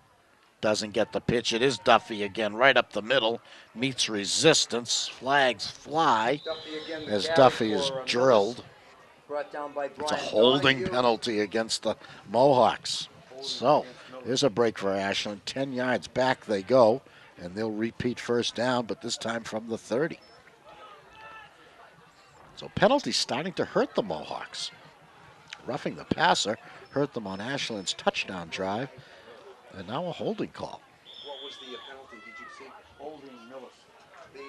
Doesn't get the pitch. It is Duffy again, right up the middle. Meets resistance. Flags fly as Duffy is drilled. It's a holding penalty against the Mohawks. So, there's a break for Ashland. 10 yards back they go, and they'll repeat 1st down, but this time from the 30. So penalties starting to hurt the Mohawks. Roughing the passer hurt them on Ashland's touchdown drive, and now a holding call. What was the penalty? Did you see? Holding Millis. The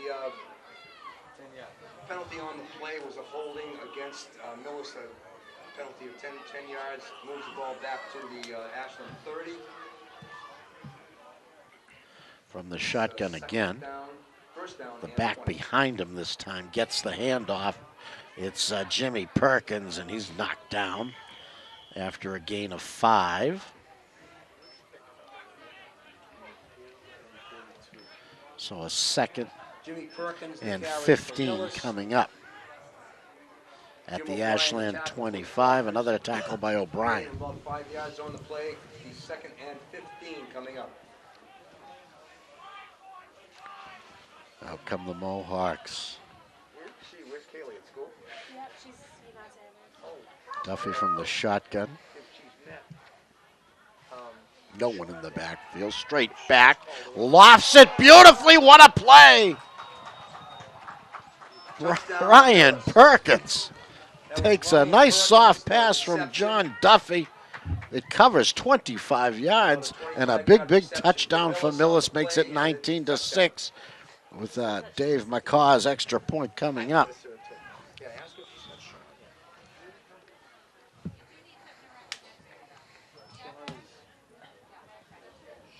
penalty on the play was a holding against Millis, a penalty of 10 yards, moves the ball back to the Ashland 30. From the shotgun again. The back behind him this time gets the handoff. It's Jimmy Perkins, and he's knocked down after a gain of 5. So a 2nd and 15 coming up at the Ashland 25. Another tackle by O'Brien. About 5 yards on the play. The 2nd and 15 coming up. Yep, Out come the Mohawks. Where's Kaylee at school? she's not Duffy from the shotgun. No one in the backfield. Straight back. Lofts it beautifully. What a play. touchdown. Ryan Millis. Perkins That was takes a Ryan nice Perkins, soft that pass from interception. John Duffy. It covers 25 yards, and a 25-yard big reception touchdown for on the Millis makes play, it and a 19-6 with Dave McCaw's extra point coming up. Yes, sir, too. Yeah, ask her if she said Sean.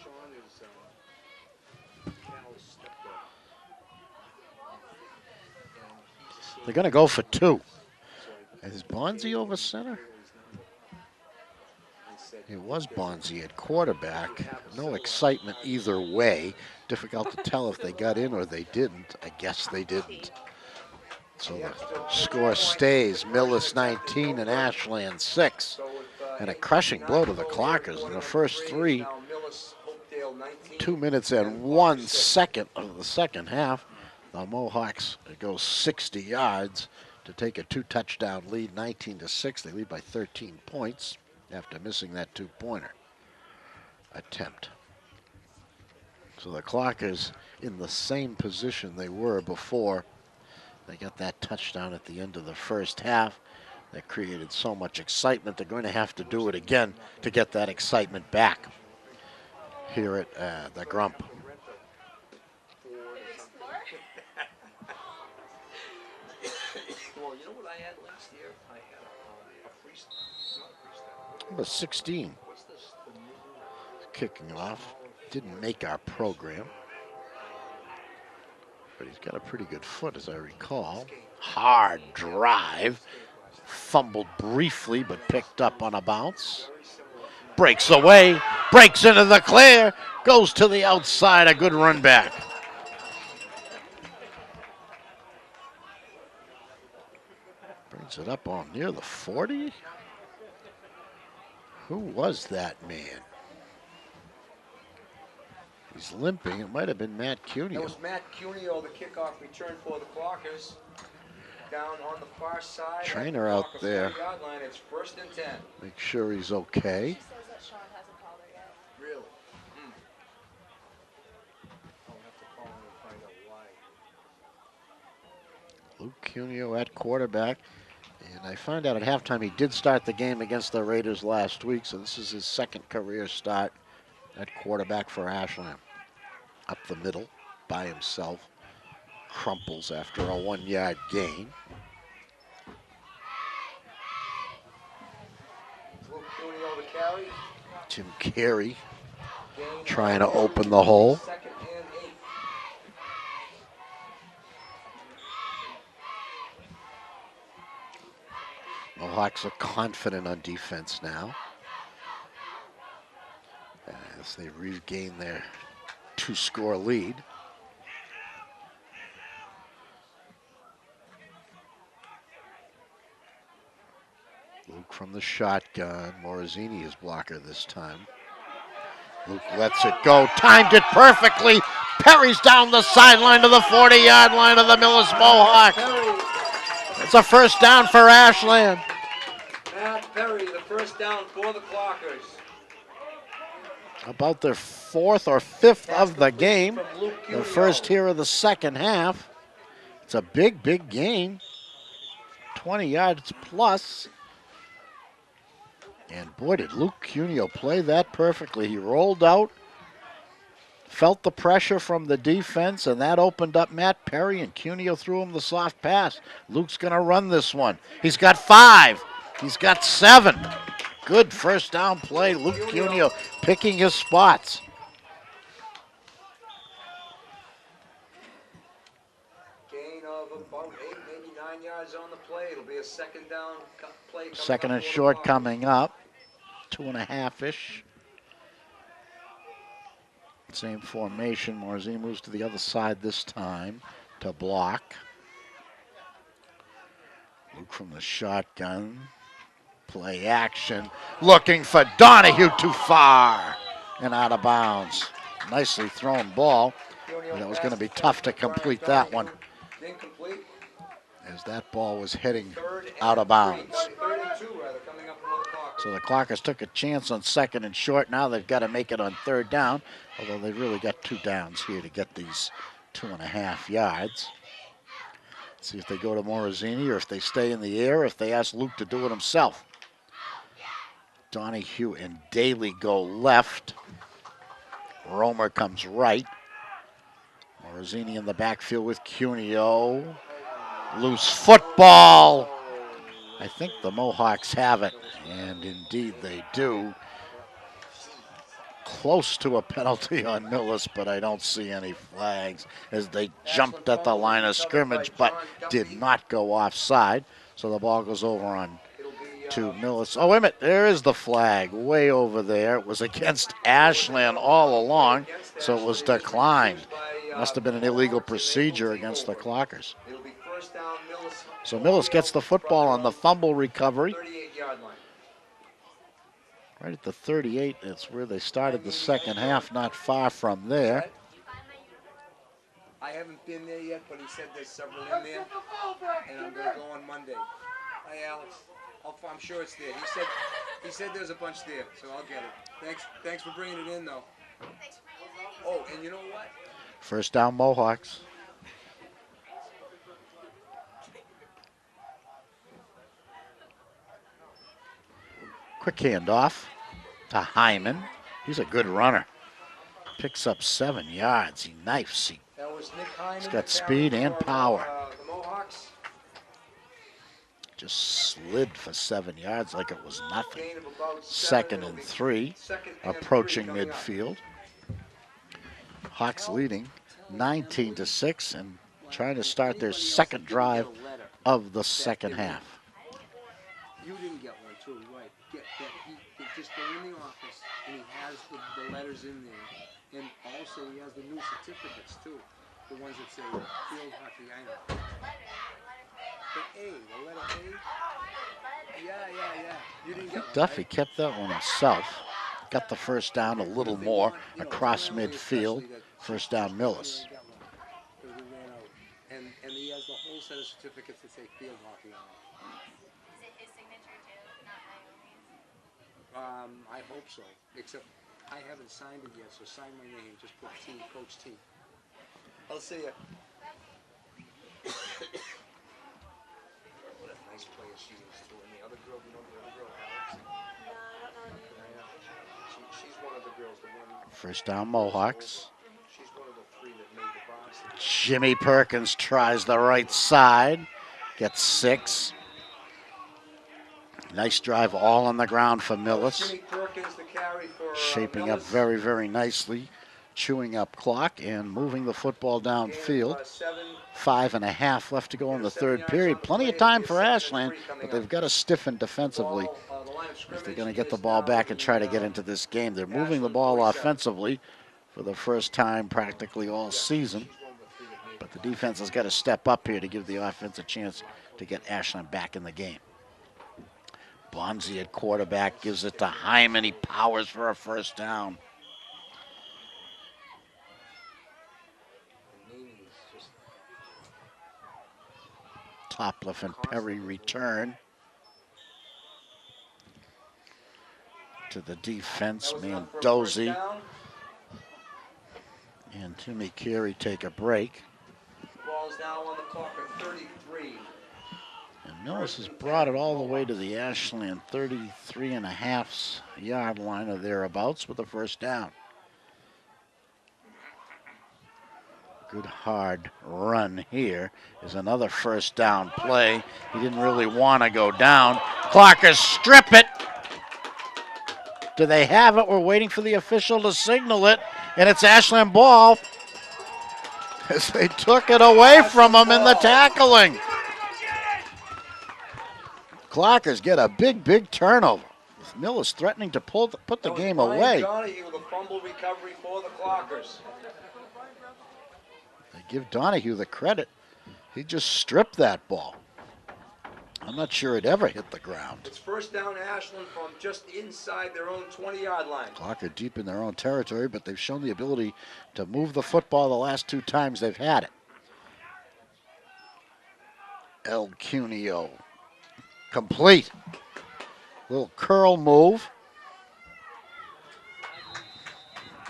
Sean is Cal's stepdaughter. And he's a senior. They're going to go for 2. So Is Bonzi over center? I said, It was Bonzi at quarterback. No excitement either way. Difficult to tell if they got in or they didn't. I guess they didn't. So the score stays Millis 19 and Ashland 6. So with, And a crushing blow to the Clockers in the first 3. Now Millis, Hopedale 19. 2 minutes and 1 second of the second half. The Mohawks go 60 yards to take a 2-touchdown lead, 19-6. They lead by 13 points after missing that 2-pointer attempt. So the Clockers in the same position they were before they got that touchdown at the end of the first half. That created so much excitement. They're going to have to do it again to get that excitement back here at the Grump. Well, you know what I had last year? I had a freestyle. Not a freestyle. Number 16 What's this? The new kicking off. Didn't make our program. But he's got a pretty good foot, as I recall. Hard drive. Fumbled briefly, but picked up on a bounce. Breaks away. Breaks into the clear. Goes to the outside. A good run back. Brings it up on near the 40. Who was that man? He's limping. It might have been Matt That Cuneo. was Matt Cuneo, the kickoff return for the Clockers. Down on the far side. Trainer at the out Clocker there. 40-yard line. It's 1st and 10. Make sure he's okay. She says that Sean hasn't called her yet. Really? I'll have to call him and find out why. Luke Cuneo at quarterback. And I found out at halftime he did start the game against the Raiders last week, so this is his second career start at quarterback for Ashland. Up the middle by himself. Crumples after a 1-yard gain. Luke Cuneo the carry. Tim Carey Gain trying to of open the hole. 2nd and 8. Mohawks are confident on defense now, as they regain their 2-score lead. Luke from the shotgun. Morozini is blocker this time. Luke lets it go. Timed it perfectly. Perry's down the sideline to the 40-yard line of the Millis Mohawks. Perry, It's a first down for Ashland. Matt Perry, the first down for the Clockers. About their 4th or 5th of the game. From Luke The Cuneo. first here of the second half. It's a big gain. 20 yards plus. And boy, did Luke Cuneo play that perfectly. He rolled out, felt the pressure from the defense, and that opened up Matt Perry, and Cuneo threw him the soft pass. Luke's going to run this one. He's got 5. He's got 7. Good first down play. Luke Cuneo picking his spots. Gain of about 8, maybe 9 yards on the play. It'll be a second down play. coming Second up and for the short Clockers. coming up. 2.5-ish. Same formation. Marzine moves to the other side this time to block. Luke from the shotgun. Play action. Looking for Donahue, too far and out of bounds. Nicely thrown ball. Cuneo But it was pass going to be to tough to Brian complete that Donahue. one, Incomplete. as that ball was heading 3rd and out of 3. bounds. 3rd and 2, rather, coming up for the Clockers. So the Clockers took a chance on second and short. Now they've got to make it on 3rd down, although they really got 2 downs here to get these 2.5 yards. See if they go to Morosini or if they stay in the air, or if they ask Luke to do it himself. Donahue and Daly go left. Romer comes right. Morosini in the backfield with Cuneo. Loose football. I think the Mohawks have it, and indeed they do. Close to a penalty on Millis, but I don't see any flags as they jumped at the line of scrimmage, but did not go offside. So the ball goes over on to Millis. Oh, wait a minute, there is the flag way over there. It was against Ashland all along, so it was declined. Must have been an illegal procedure against the Clockers. So Millis gets the football on the fumble recovery. 38-yard line. Right at the 38, it's where they started the second half, not far from there. I haven't been there yet, but he said there's several in there, and I'm going to go on Monday. Hi, Alex. I'm sure it's there. He said there's a bunch there, so I'll get it. Thanks for bringing it in, though. Oh, and you know what? First down, Mohawks. Quick handoff to Hyman. He's a good runner. Picks up 7 yards. He knifes. That was Nick Hyman. He's got speed and power. The Mohawks. Just slid for 7 yards like it was nothing. Gain of about 2nd and 3. Approaching midfield. Hawks leading 19-6 and trying to start their second drive of the second half. You didn't get one too, right? Get that. He just go in the office and he has the letters in there, and also he has the new certificates too, the ones that say field hockey. I know. The letter A. Yeah. You didn't get one. Duffy right? kept that one himself. Got the first down a little more across midfield. First down, Millis. And he has the whole set of certificates that say field hockey on it. I hope so. Except I haven't signed it yet, so sign my name. Just put T, Coach T. I'll see ya. What a nice player she is too. And the other girl, you know the other girl, Alex? No, I don't know her. She's one of the girls, the one. First down, Mohawks. She's one of the 3 that made the varsity. Jimmy Perkins tries the right side. Gets 6. Nice drive all on the ground for Millis. Jimmy Perkins, the carry for, Shaping up Millis. very, very nicely. Chewing up clock and moving the football downfield. 5.5 left to go in the third period. Plenty of time for Ashland, but they've got to stiffen defensively if they're going to get the ball back and try to get into this game. They're moving the ball offensively for the first time practically all season, but the defense has got to step up here to give the offense a chance to get Ashland back in the game. Bonzi at quarterback gives it to Hyman. He powers for a first down. Topliff and Perry return to the defense. Mandozi and Timmy Carey take a break. Ball's now on the clock at 33. And Millis has brought it all the way to the Ashland 33.5 yard line or thereabouts with a first down. Good hard run here is another first down play. He didn't really want to go down. Clockers strip it. Do they have it? We're waiting for the official to signal it. And it's Ashland ball as they took it away from him in the tackling. Clockers get a big, big turnover. Millis threatening to put the game away. Donahue with a fumble recovery for the Clockers. They give Donahue the credit. He just stripped that ball. I'm not sure it ever hit the ground. It's first down Ashland from just inside their own 20-yard line. Clocker deep in their own territory, but they've shown the ability to move the football the last 2 times they've had it. El Cuneo. Complete. Little curl move.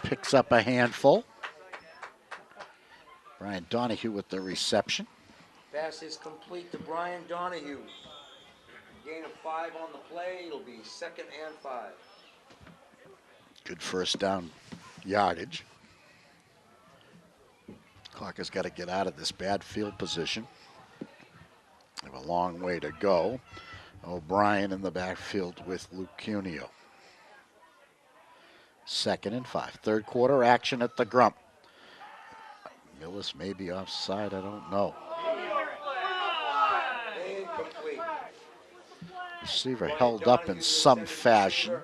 Picks up a handful. Brian Donahue with the reception. Pass is complete to Brian Donahue. Gain of 5 on the play. It'll be 2nd and 5. Good first down yardage. Clock has got to get out of this bad field position. They have a long way to go. O'Brien in the backfield with Luke Cuneo. 2nd and 5. Third quarter action at the Grump. Millis may be offside, I don't know. Incomplete. Receiver held up in some fashion.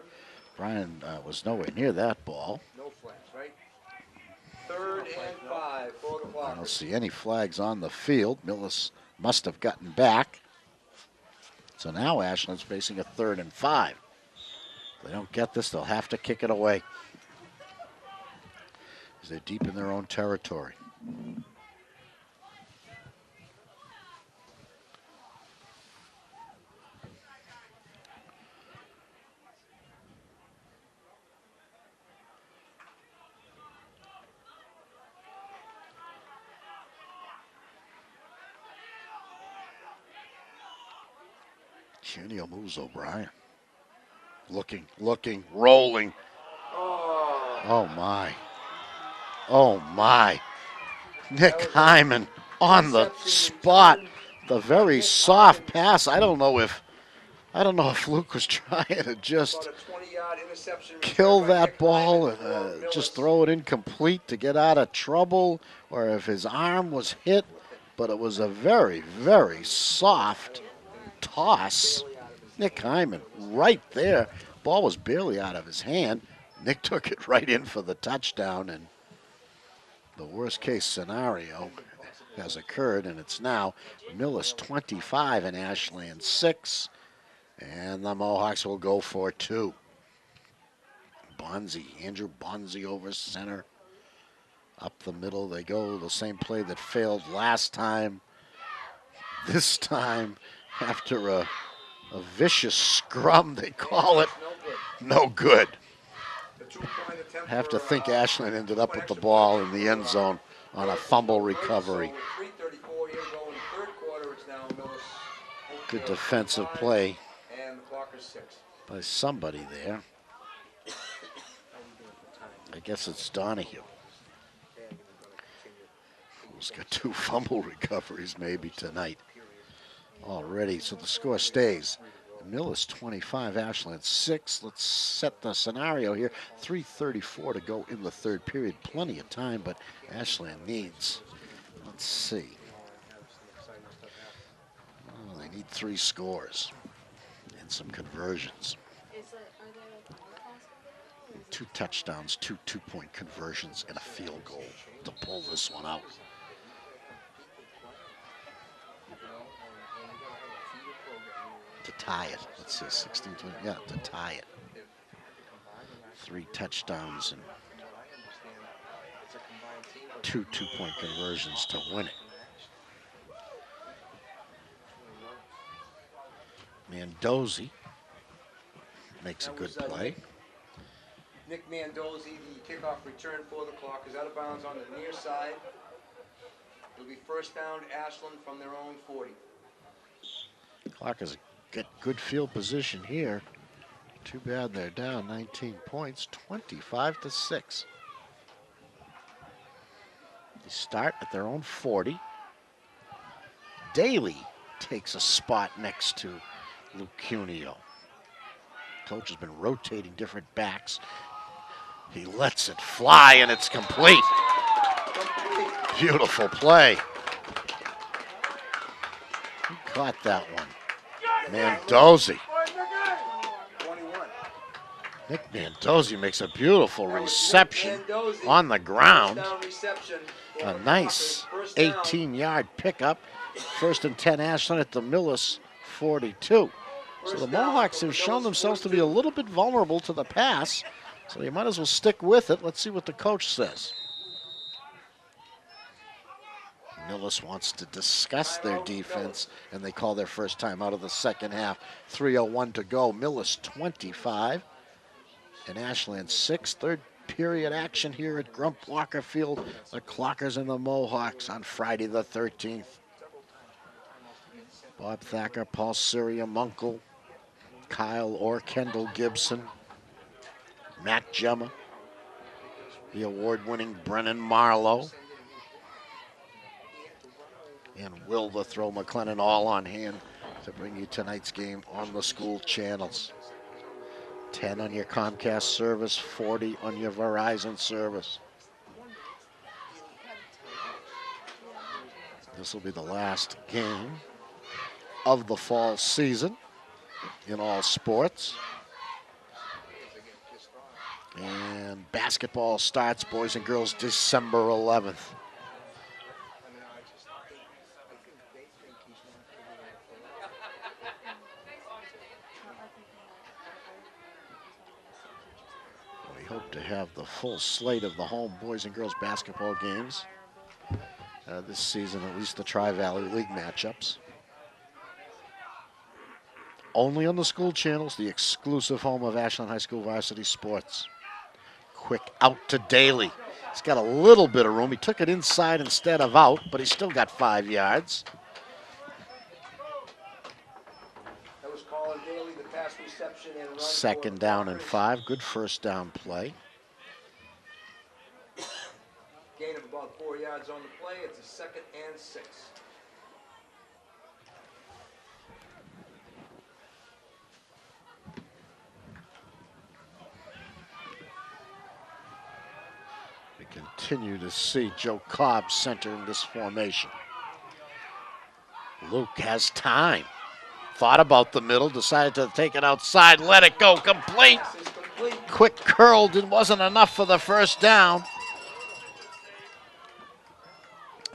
Brian was nowhere near that ball. No flags, right? 3rd and 5 for the I Clockers. don't see any flags on the field. Millis must have gotten back. So now Ashland's facing a 3rd and 5. If they don't get this, they'll have to kick it away, as they're deep in their own territory. Cuneo moves O'Brien. Looking, rolling. Oh my. Oh my. Nick Hyman on the spot. The very soft pass. I don't know if Luke was trying to just About a 20-yard interception kill returned by that Nick ball Hyman and for just Millis. throw it incomplete to get out of trouble, or if his arm was hit. But it was a very, very soft toss. Nick Hyman right there. Ball was barely out of his hand. Nick took it right in for the touchdown, and the worst case scenario has occurred, and it's now Millis 25 and Ashland 6, and the Mohawks will go for 2. Andrew Bonzi over center. Up the middle they go, the same play that failed last time. This time, after a vicious scrum, they call it. No good. The 2-point attempt I have to for, think Ashland ended up with the ball in the end zone on a fumble recovery. So with 3:34 here to go in the 3rd quarter, it's now Millis. Good defensive play And the Clockers 6. by somebody there. I guess it's Donahue. Who's got 2 fumble recoveries maybe tonight already. So the score stays. Millis 25, Ashland 6. Let's set the scenario here. 3:34 to go in the 3rd period. Plenty of time, but Ashland needs, let's see. Oh, they need 3 scores and some conversions. Are there like other possible? 2 touchdowns, 2 two-point conversions, and a field goal to pull this one out. To tie it. Let's see, 16, 20, yeah, to tie it. 3 touchdowns and 2 two-point conversions to win it. Mandozzi makes a good play. Nick Mandozzi, the kickoff return for the Clockers, out of bounds on the near side. It'll be 1st down Ashland from their own 40. Clockers get good field position here. Too bad they're down 19 points, 25-6. They start at their own 40. Daly takes a spot next to Luke Cuneo. Coach has been rotating different backs. He lets it fly, and it's complete. Beautiful play. Who caught that one? Mandozzi. 21. Nick Mandozzi makes a beautiful reception on the ground. Down reception for A the nice Clockers. 1st down. 18-yard pickup. 1st and 10 Ashland at the Millis 42. So the Mohawks have shown themselves to be a little bit vulnerable to the pass. So you might as well stick with it. Let's see what the coach says. Millis wants to discuss their defense, and they call their first time out of the 2nd half. 3:01 to go. Millis 25 and Ashland 6. 3rd period action here at Grump Walker Field. The Clockers and the Mohawks on Friday the 13th. Bob Thacker, Paul Munkel, Kyle or Kendall Gibson, Matt Gemma, the award-winning Brennan Marlowe, and Will the Throw McLennan all on hand to bring you tonight's game on the school channels. 10 on your Comcast service, 40 on your Verizon service. This will be the last game of the fall season in all sports. And basketball starts, boys and girls, December 11th. We hope to have the full slate of the home boys and girls basketball games this season, at least the Tri-Valley League matchups. Only on the school channels, the exclusive home of Ashland High School varsity sports. Quick out to Daly. He's got a little bit of room. He took it inside instead of out, but he's still got 5 yards. That was Colin Daly, the pass reception and run. Second down and 5. Good first down play. Gain of about 4 yards on the play. It's a 2nd and 6. We continue to see Joe Cobb center in this formation. Luke has time. Thought about the middle, decided to take it outside, let it go, complete. Pass is complete. Quick curled, it wasn't enough for the first down.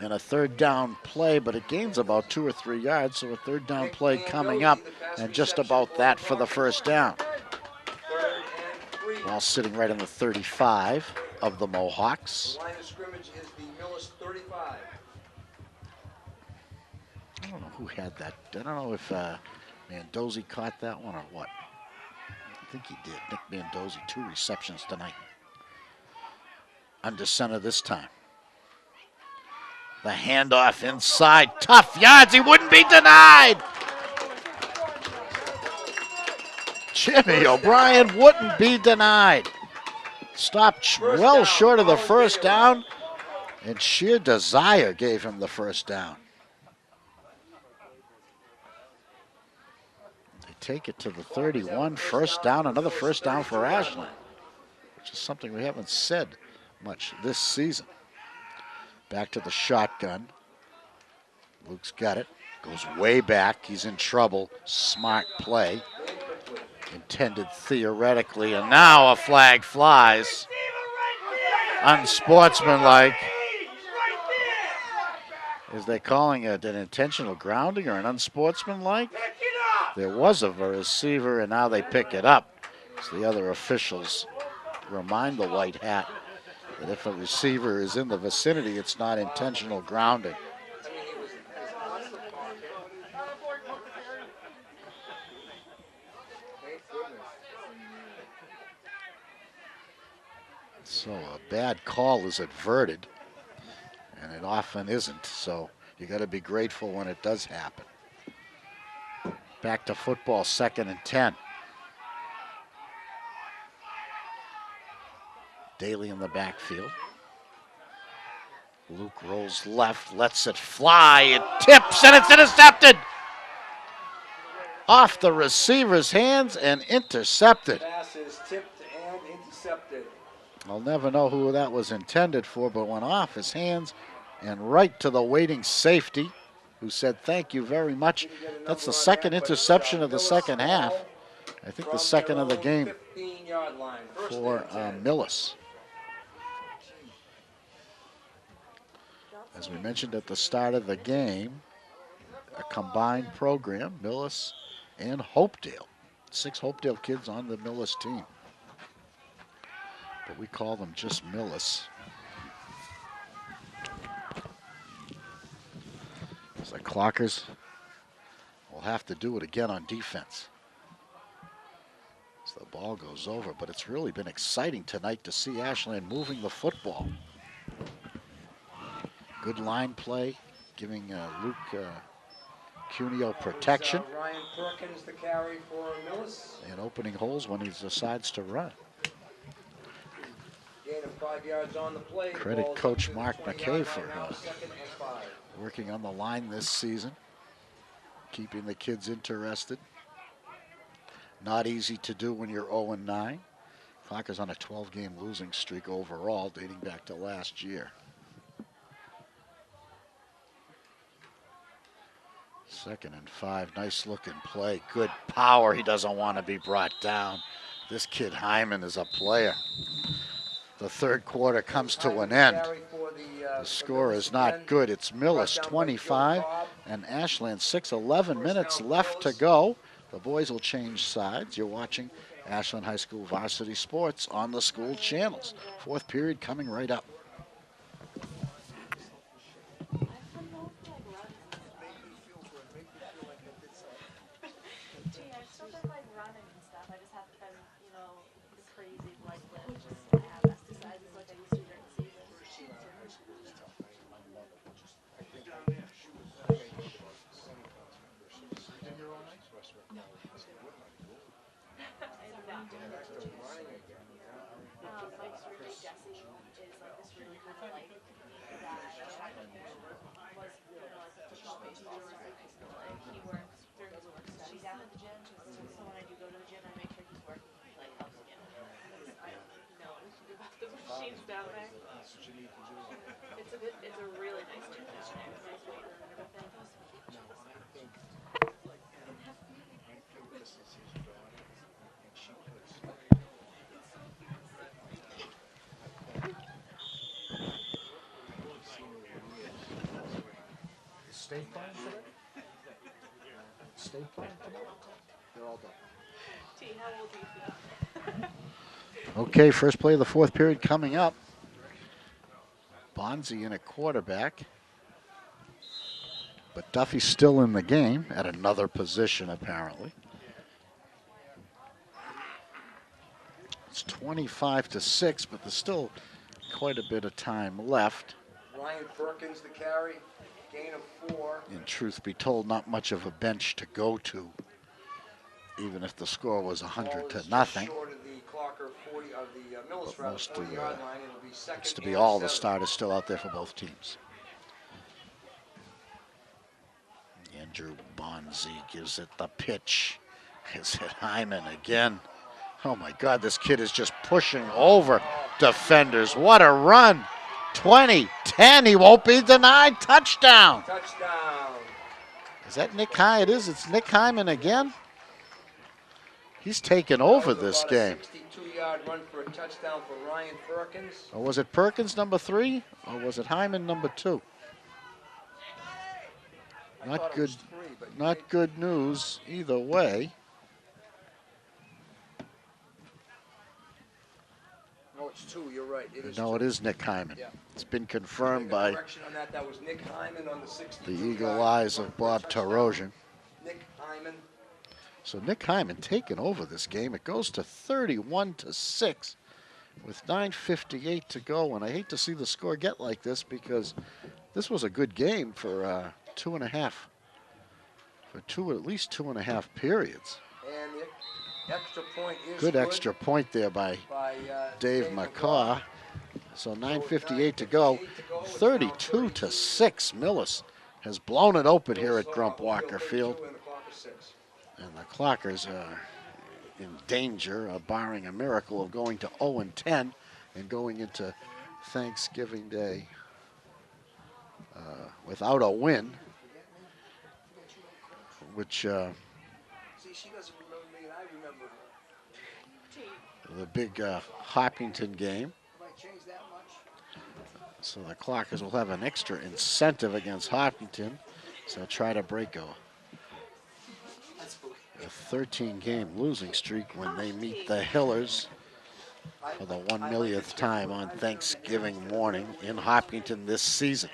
And a third down play, but it gains about 2 or 3 yards, so a third down play coming up, and just about that for the first down. 3rd and 3. Ball sitting right on the 35 of the Mohawks. The line of scrimmage is the Millis 35. I don't know who had that. I don't know if Mandozzi caught that one or what. I think he did. Nick Mandozzi, 2 receptions tonight. Under center this time. The handoff inside. Tough yards. He wouldn't be denied. Jimmy O'Brien wouldn't be denied. Stopped well short of the first down, and sheer desire gave him the first down. They take it to the 31. First down, another first down for Ashland, which is something we haven't said much this season. Back to the shotgun. Luke's got it. Goes way back. He's in trouble. Smart play. Intended theoretically, and now a flag flies. Unsportsmanlike. Is they calling it an intentional grounding or an unsportsmanlike? There was a receiver, and now they pick it up. So the other officials remind the white hat that if a receiver is in the vicinity, it's not intentional grounding. So a bad call is averted, and it often isn't. So you got to be grateful when it does happen. Back to football, 2nd and 10. Daly in the backfield. Luke rolls left, lets it fly, it tips, and it's intercepted! Off the receiver's hands and intercepted. Pass is tipped and intercepted. I'll never know who that was intended for, but went off his hands and right to the waiting safety, who said thank you very much. That's the 2nd interception of the second half. I think the 2nd of the game for Millis. As we mentioned at the start of the game, a combined program, Millis and Hopedale. 6 Hopedale kids on the Millis team. But we call them just Millis. So the Clockers will have to do it again on defense. So the ball goes over, but it's really been exciting tonight to see Ashland moving the football. Good line play, giving Luke Cuneo protection Ryan Perkins the carry for Millis. and opening holes when he decides to run. Gain of 5 yards on the play. Credit Ball's up Coach to the Mark 20-yard McKay line for now, 2nd and 5. working on the line this season, keeping the kids interested. Not easy to do when you're 0-9. Clock is on a 12-game losing streak overall, dating back to last year. 2nd and 5, nice looking play. Good power, he doesn't want to be brought down. This kid Hyman is a player. The third quarter comes to an end. The score is not good. It's Millis 25 and Ashland 6, 11 minutes left to go. The boys will change sides. You're watching Ashland High School Varsity Sports on the school channels. Fourth period coming right up. Gee, I've still been like running and stuff. I just haven't been, you know, the crazy like lift, just have exercises like I used to during the season. Mike's roommate Jesse is like this really kind of like guy that was, you know, like the football base like he works during his work study down at the gym. So when I do go to the gym, I make sure he's working. He like helps me out because I don't know anything about the machines down there. It's a really nice gym down there. Nice weight room and everything. State playing today? State playing today? They're all done. T, how old do you feel? Okay, first play of the fourth period coming up. Bonzi in at quarterback. But Duffy's still in the game at another position, apparently. It's 25-6, but there's still quite a bit of time left. Ryan Perkins the carry. Gain of 4. In truth be told, not much of a bench to go to, even if the score was 100 to nothing. Short of the Clocker 40 of the Millis route, Most of 40-yard line. It'll be 2nd It's to and be all the 7. starters still out there for both teams. Andrew Bonzi gives it the pitch. It's hit Hyman again. Oh my God, this kid is just pushing over defenders. What a run. 20-10, he won't be denied. Touchdown. Touchdown. Is that Nick Hyman? It is. It's Nick Hyman again. He's taken over this game. 62-yard run for a touchdown for Ryan Perkins. Or was it Perkins number 3? Or was it Hyman number 2? Not good. Not good news either way. No, it's 2. You're right. It is No, 2. it is Nick Hyman. Yeah. It's been confirmed by Correction on that. That was Nick Hyman on the 62. the eagle eyes of Bob Tarosian. Nick Hyman. So Nick Hyman taking over this game. It goes to 31-6 with 9:58 to go. And I hate to see the score get like this because this was a good game for at least 2.5 periods. And the extra point is Good extra point there by Dave McCaw. So 9:58 to go. 32-6. Millis has blown it open here at Grump Walker Field. And the Clockers are in danger of barring a miracle of going to 0-10 and going into Thanksgiving Day without a win, which See, she doesn't remember me, and I remember her. the big Hopkinton game. Have I changed that much? So the Clockers will have an extra incentive against Hopkinton. So try to break a 13-game losing streak when they meet the Hillers for the 1,000,000th time on Thanksgiving morning in Hopkinton this season.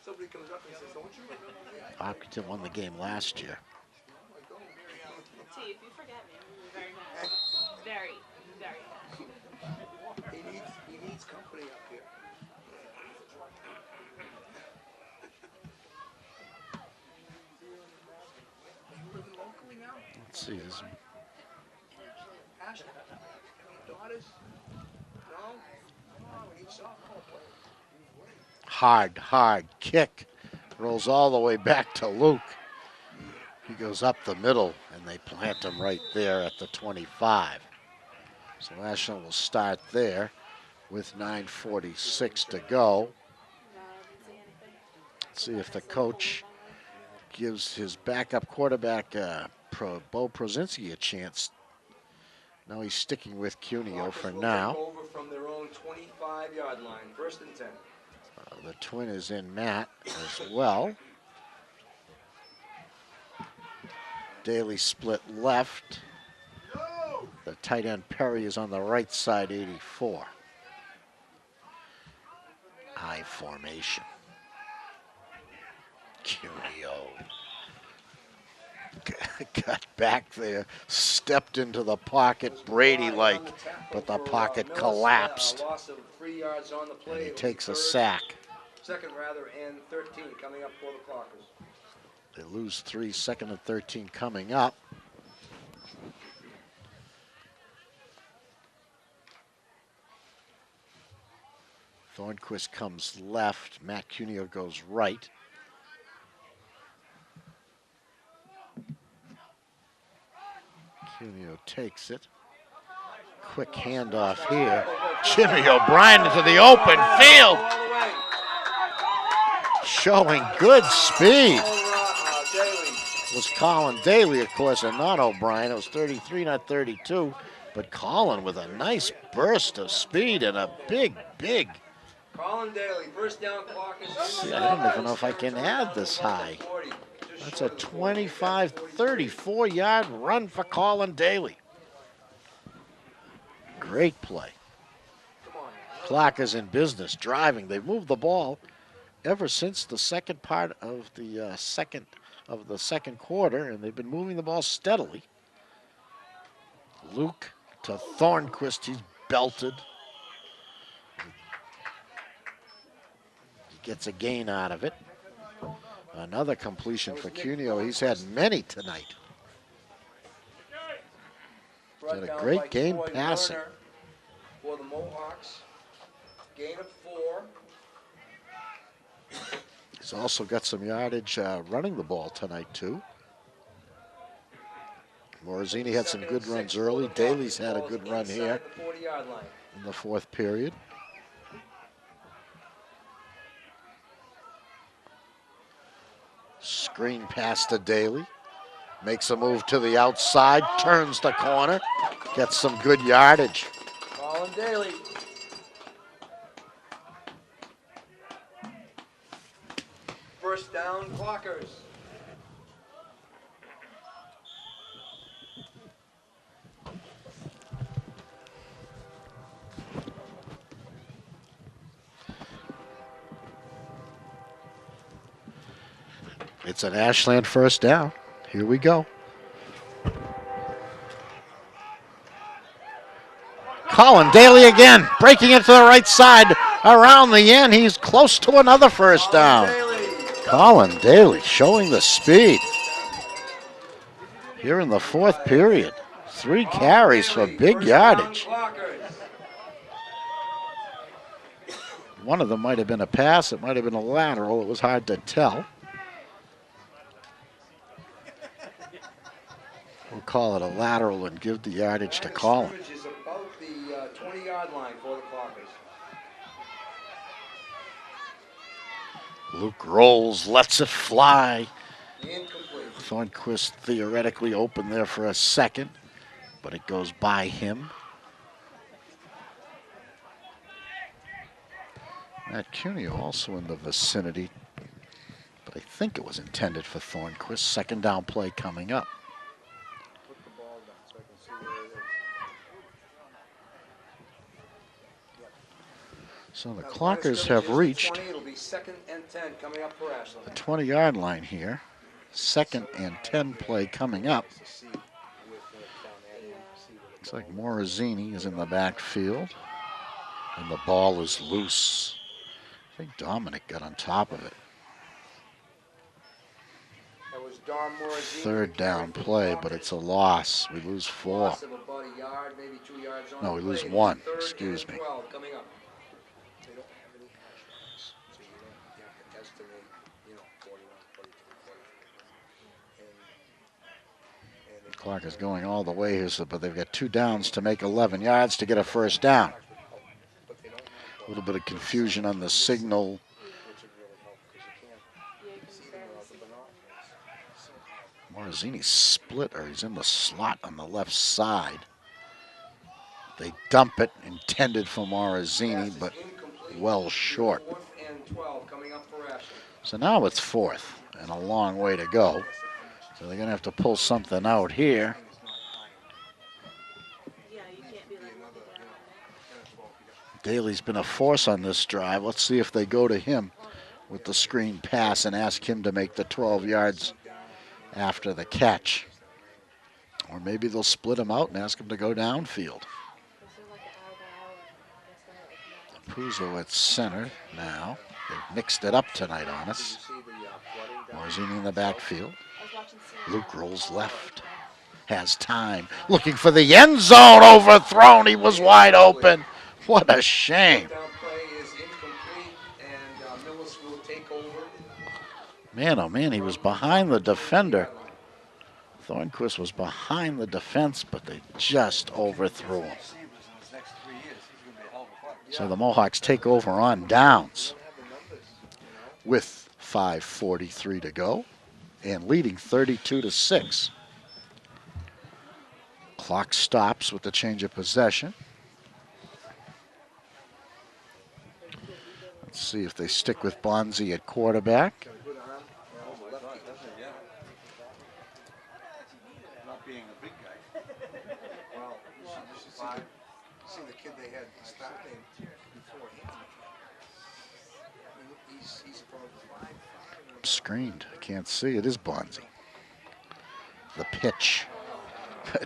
Somebody comes up and says, "Don't you remember me?" Hopkinton won the game last year. T, if you forget me, I'm very mad. Very, very mad. He needs company up here. Let's see. This Ashton, daughters? No? Come on, we need softball players. hard kick. Rolls all the way back to Luke. He goes up the middle, and they plant him right there at the 25. So Ashland will start there with 9:46 to go. Let's see if the coach gives his backup quarterback, Bo Prozinski, a chance. No, he's sticking with Cuneo for Caucus will now. take over from their own 25-yard line, 1st and 10. The twin is in Matt as well. Daly split left. The tight end Perry is on the right side, 84. I formation. Cuneo got back there, stepped into the pocket Brady-like, but the pocket collapsed. Loss of 3 yards on the play. And he It was takes a third- sack. Second rather, and 13 coming up for the Clockers. They lose 3, 2nd and 13 coming up. Thornquist comes left. Matt Cuneo goes right. Cuneo takes it. Quick handoff here. Jimmy O'Brien into the open field. All the way. Showing good speed. Daly. Was Colin Daly, of course, and not O'Brien. It was 33, not 32. But Colin with a nice burst of speed and a big. Colin Daly, first down Clockers. See, I don't even know if I can add this high. That's a 25, 34-yard run for Colin Daly. Great play. Clockers in business, driving. They've moved the ball ever since the second part of the second quarter, and they've been moving the ball steadily. Luke to Thornquist, he's belted. He gets a gain out of it. Another completion for Cuneo. He's had many tonight. Brought Did a down great by game Troy passing. Werner for the Mohawks. Gain of 4. He's also got some yardage running the ball tonight, too. Morazzini had some good runs early. Daly's had a good run here Inside the 40-yard line. in the 4th period. Screen pass to Daly. Makes a move to the outside, turns the corner, gets some good yardage. Colin Daly. First down Clockers. It's an Ashland first down. Here we go. Colin Daly again, breaking it to the right side. Around the end, he's close to another first down. Colin Daly showing the speed. Here in the 4th period. 3 carries for big yardage. One of them might have been a pass. It might have been a lateral. It was hard to tell. We'll call it a lateral and give the yardage to Colin. Scrimmage is about the 20-yard line for the Clockers. Luke rolls, lets it fly. Incomplete. Thornquist theoretically open there for a second, but it goes by him. Matt Cuneo also in the vicinity, but I think it was intended for Thornquist. Second down play coming up. Put the ball down so I can see where it is. So the Now, line of Clockers scrimmage have is the reached 20. It'll be 2nd and 10 coming up for Ashland. the 20-yard line here. 2nd and 10 play coming up. To see with down there, and see where the Looks like Morazzini is in the backfield, and the ball is loose. I think Dominic got on top of it. That was Don Morazini. Third down play, but it's a loss. We lose 4. Loss of about a yard, maybe 2 yards on No, the we play. lose It'll be 1. third Excuse and me. 12 coming up. They don't have any hash marks, so you have to estimate, 41, 42, 43. And The clock is going all the way here, but they've got 2 downs to make 11 yards to get a first down. but they don't have A little bit of confusion on the signal. which would really help because you can't see them without the binoculars. So hard. Morazzini's split, or he's in the slot on the left side. They dump it, intended for Morazzini, Pass is but incomplete. well short. 4th and 12 coming up for Ashland. So now it's 4th and a long way to go. So they're going to have to pull something out here. Yeah, you can't be like looking down. Daly's been a force on this drive. Let's see if they go to him with the screen pass and ask him to make the 12 yards after the catch. Or maybe they'll split him out and ask him to go downfield. This is like an hour by hour. I guess they're like, Puzo at center now. They've mixed it up tonight on us. See the flooding down Morazzini in the backfield. I was watching CNN. Luke rolls left. Has time. Looking for the end zone. Overthrown. He was wide open. What a shame. down play is incomplete, and Millis will take over. Man, oh man, he was behind the defender. Thornquist was behind the defense, but they just overthrew him. So the Mohawks take over on downs with 5:43 to go and leading 32-6. Clock stops with the change of possession. Let's see if they stick with Bonzi at quarterback. Good arm. Not being a big guy. Well, you should see the kid they had starting before him. He's about 5'5". Screened. I can't see. It is Bonzi. The pitch.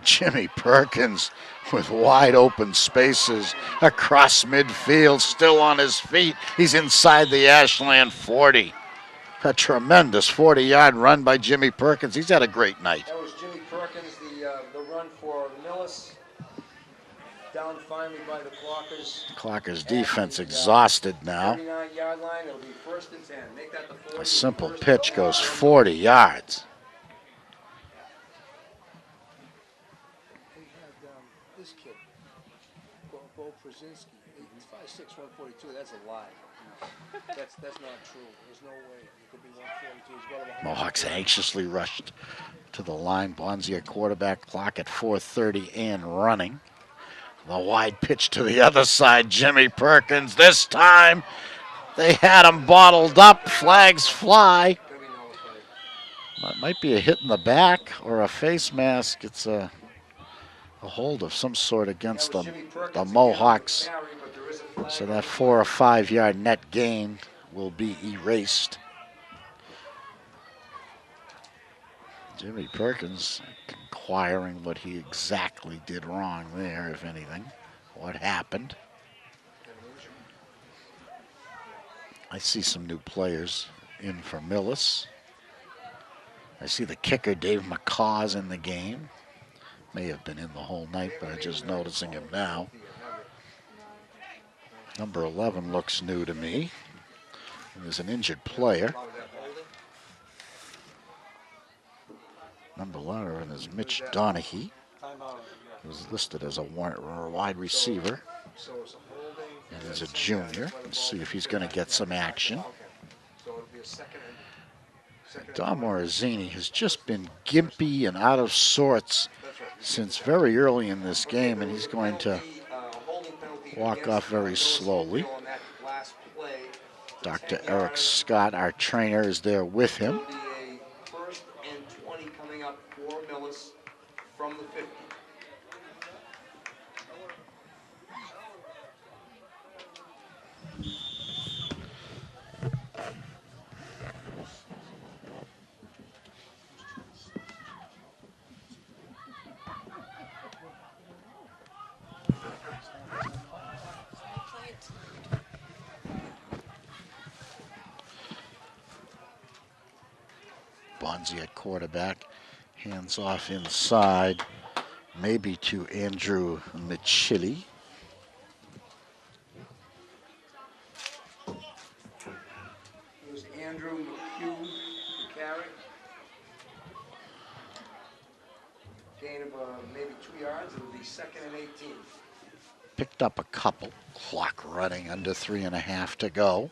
Jimmy Perkins with wide open spaces across midfield, still on his feet. He's inside the Ashland 40. A tremendous 40-yard run by Jimmy Perkins. He's had a great night. That was Jimmy Perkins, the run for Millis. Down finally by the Clockers. Clocker's defense exhausted now. 39-yard line. It'll be 1st and 10. Make that the 40. A simple pitch goes 40 yards. They had this kid, Bo Brzezinski. He's 5'6", 142. That's a lie. That's not true. There's no way. He could be 142. He's well over 100. Mohawks anxiously rushed to the line. Bonzi at quarterback, clock at 4:30 and running. The wide pitch to the other side, Jimmy Perkins. This time they had him bottled up. Flags fly. Gonna be nullified. That might be a hit in the back or a face mask. It's a hold of some sort against That was the Jimmy Perkins again Mohawks. with the carry, but there is a flag So on that the 4 or 5 yard net gain will be erased. Jimmy Perkins inquiring what he exactly did wrong there, if anything. What happened? I see some new players in for Millis. I see the kicker, Dave McCaw's in the game. May have been in the whole night, but I'm just noticing him now. Number 11 looks new to me. And there's an injured player. Number 11 is Mitch Donahue. He was listed as a wide receiver. So it's a holding. And he's a junior. Let's see if he's going to get some action. So it'll be a second and Don Morazzini has just been gimpy and out of sorts since very early in this game, and he's going to walk off very slowly. Dr. Eric Scott, our trainer, is there with him. It'll be a 1st and 20 coming up for Millis from the 50. Bonzi at quarterback. Hands off inside, maybe to Andrew Michili. It was Andrew McHugh to carry. Gain of maybe 2 yards. It'll be 2nd and 18. Picked up a couple. Clock running, under 3.5 to go.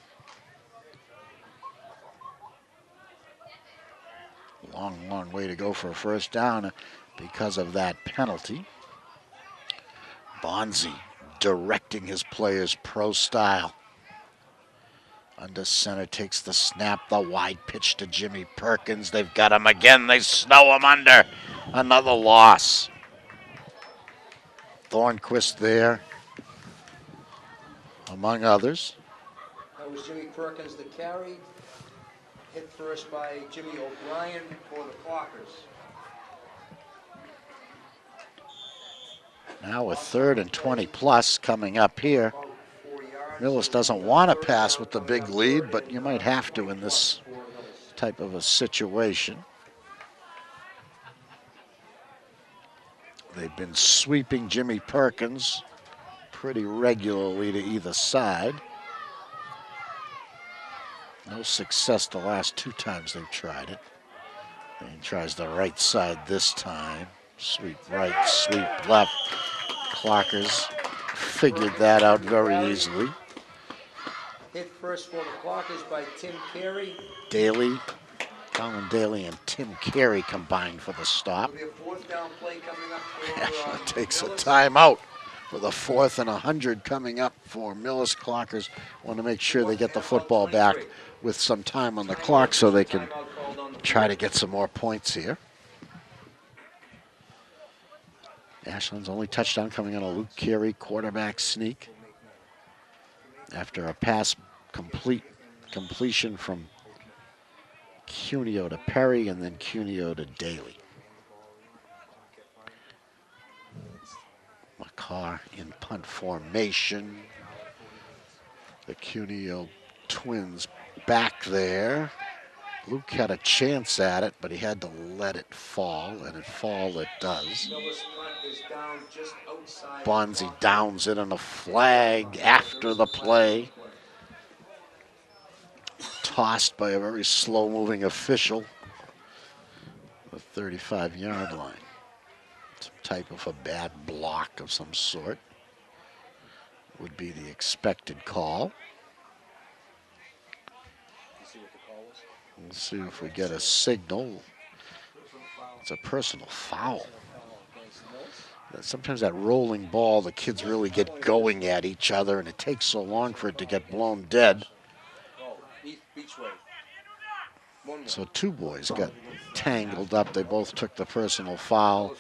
Long way to go for a first down because of that penalty. Bonzi directing his players pro style. Under center, takes the snap, the wide pitch to Jimmy Perkins. They've got him again. They snow him under. Another loss. Thornquist there, among others. That was Jimmy Perkins the carry. Hit first by Jimmy O'Brien for the Clockers. Now with 3rd and 20 plus coming up here. About 4 yards. Millis doesn't want to pass with the big lead, but you might have to in this type of a situation. They've been sweeping Jimmy Perkins pretty regularly to either side. No success the last 2 times they've tried it. And he tries the right side this time. Sweep right, sweep left. Clockers figured that out very easily. Hit first for the Clockers by Tim Carey. Daly, Colin Daly and Tim Carey combined for the stop. There'll be a 4th down play coming up for Ashland takes a Millis. timeout for the 4th and 100 coming up for Millis. Clockers want to make sure they get the football back with some time on the clock so they can try to get some more points here. Ashland's only touchdown coming on a Luke Carey quarterback sneak after a pass completion from Cuneo to Perry and then Cuneo to Daly. McCarr in punt formation. The Cuneo twins back there. Luke had a chance at it, but he had to let it fall, and it does. Millis punt is down just outside. Bonzi downs it on a flag after the play. Tossed by a very slow-moving official. The 35-yard line. Some type of a bad block of some sort would be the expected call. Let's see if we get a signal. It's a personal foul. Sometimes that rolling ball, the kids really get going at each other, and it takes so long for it to get blown dead. So 2 boys got tangled up. They both took the personal foul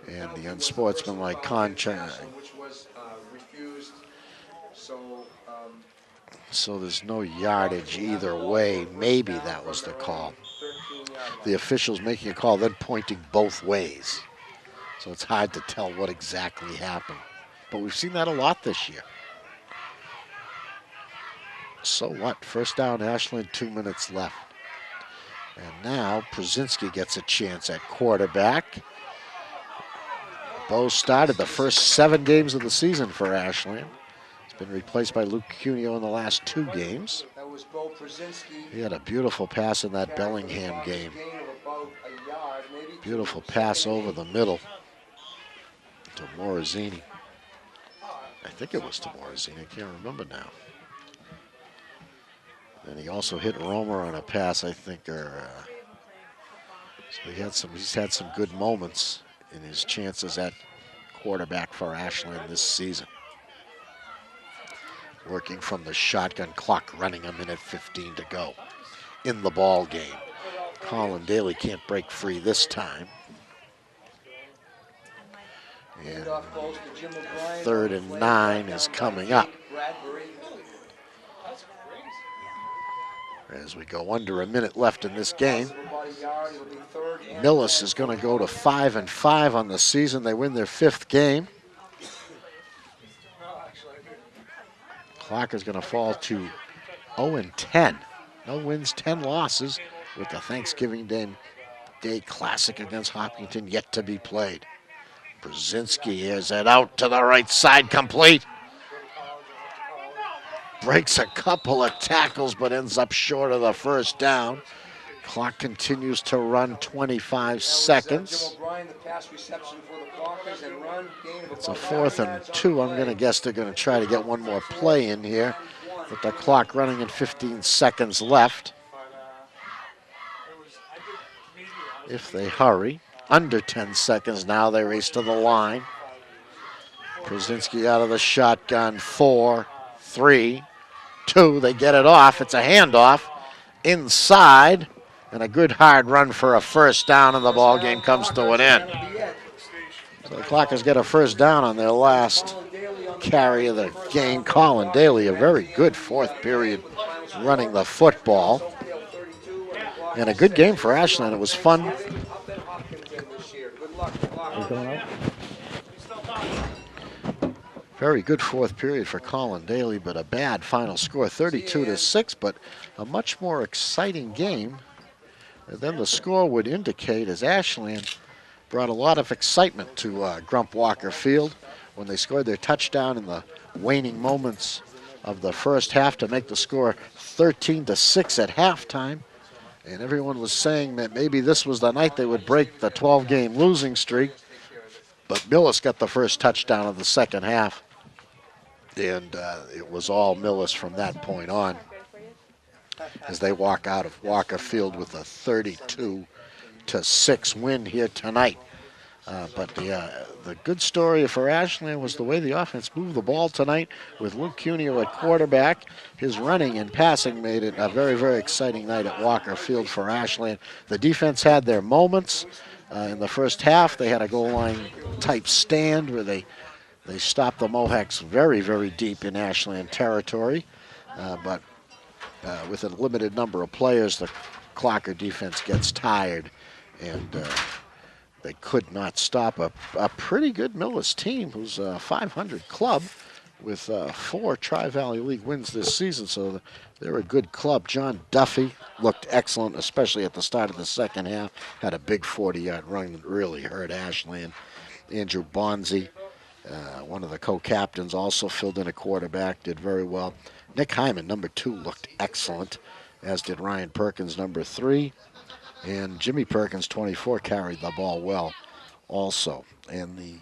and the unsportsmanlike contact. Which was refused. So there's no yardage either way. Maybe that was the call. The official's making a call, then pointing both ways. So it's hard to tell what exactly happened. But we've seen that a lot this year. So what? First down, Ashland, 2 minutes left. And now Przinski gets a chance at quarterback. Bo started the first 7 games of the season for Ashland. He's been replaced by Luke Cuneo in the last 2 games. That was Bo Przinski. He had a beautiful pass in that Bellingham game. Beautiful pass over the middle to Morozini. I think it was to Morozini. I can't remember now. And he also hit Romer on a pass, I think. So he's had some good moments in his chances at quarterback for Ashland this season. Working from the shotgun, clock running, 1:15 to go in the ball game. Colin Daly can't break free this time. And 3rd and 9 is coming up. As we go under a minute left in this game. Millis is going to go to 5-5 on the season. They win their 5th game. Clock is going to fall to 0-10. No wins, 10 losses with the Thanksgiving Day Classic against Hopkinton yet to be played. Brzezinski is it out to the right side, complete. Breaks a couple of tackles, but ends up short of the first down. Clock continues to run 25 seconds. Jim O'Brien, the pass reception for the Clockers, and run gain of It's a about 4th 9 and yards on 2. the I'm going to play. guess they're going to try to get one more play in here with the clock running and 15 seconds left. If they hurry. Under 10 seconds now, they race to the line. Brzezinski out of the shotgun. 4, 3, 2. They get it off. It's a handoff inside. And a good hard run for a first down, and the ball game comes to an end. So the Clockers get a first down on their last carry of the game. Colin Daly, a very good fourth period running the football. And a good game for Ashland. It was fun. Very good fourth period for Colin Daly, but a bad final score, 32-6, but a much more exciting game than the score would indicate, as Ashland brought a lot of excitement to Grump Walker Field when they scored their touchdown in the waning moments of the first half to make the score 13-6 at halftime. And everyone was saying that maybe this was the night they would break the 12-game losing streak. But Millis got the first touchdown of the second half. And it was all Millis from that point on as they walk out of Walker Field with a 32-6 win here tonight. But the good story for Ashland was the way the offense moved the ball tonight with Luke Cuneo at quarterback. His running and passing made it a very, very exciting night at Walker Field for Ashland. The defense had their moments. In the first half, they had a goal line type stand where they stopped the Mohawks very, very deep in Ashland territory. But with a limited number of players, the Clocker defense gets tired, and they could not stop a pretty good Millis team who's a 500 club with 4 Tri-Valley League wins this season, so they're a good club. John Duffy looked excellent, especially at the start of the second half. Had a big 40-yard run that really hurt Ashland. Andrew Bonzi, one of the co-captains, also filled in a quarterback, did very well. Nick Hyman, number 2, looked excellent, as did Ryan Perkins, number 3. And Jimmy Perkins, 24, carried the ball well also. And the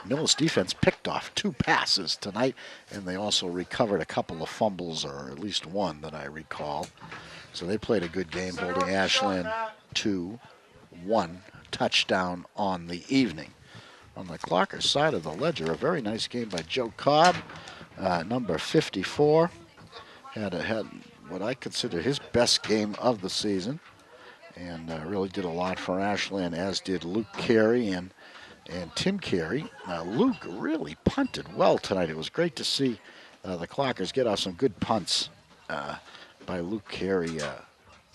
Millis defense picked off 2 passes tonight, and they also recovered a couple of fumbles, or at least one that I recall. So they played a good game, holding Ashland to 1 touchdown on the evening. On the Clocker side of the ledger, a very nice game by Joe Cobb, number 54. Had what I consider his best game of the season, and really did a lot for Ashland, as did Luke Carey and Tim Carey. Luke really punted well tonight. It was great to see the Clockers get off some good punts by Luke Carey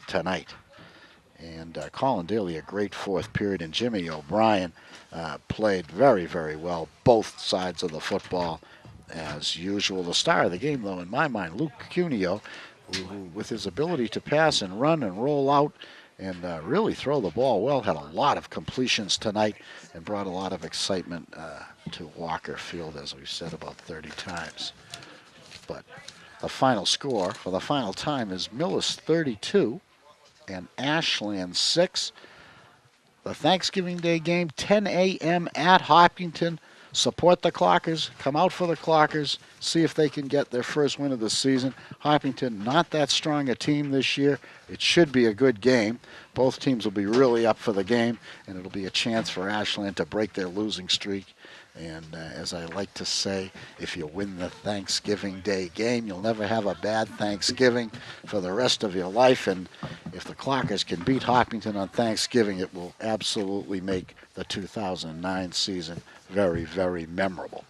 tonight. And Colin Daly, a great fourth period, and Jimmy O'Brien played very, very well both sides of the football as usual. The star of the game, though, in my mind, Luke Cuneo, who with his ability to pass and run and roll out and really throw the ball well, had a lot of completions tonight and brought a lot of excitement to Walker Field, as we've said about 30 times. But the final score for the final time is Millis 32 and Ashland 6. The Thanksgiving Day game, 10 a.m. at Hopkinton. Support the Clockers. Come out for the Clockers. See if they can get their first win of the season. Hopkinton, not that strong a team this year. It should be a good game. Both teams will be really up for the game, and it'll be a chance for Ashland to break their losing streak. And as I like to say, if you win the Thanksgiving Day game, you'll never have a bad Thanksgiving for the rest of your life. And if the Clockers can beat Hopkinton on Thanksgiving, it will absolutely make the 2009 season very, very memorable.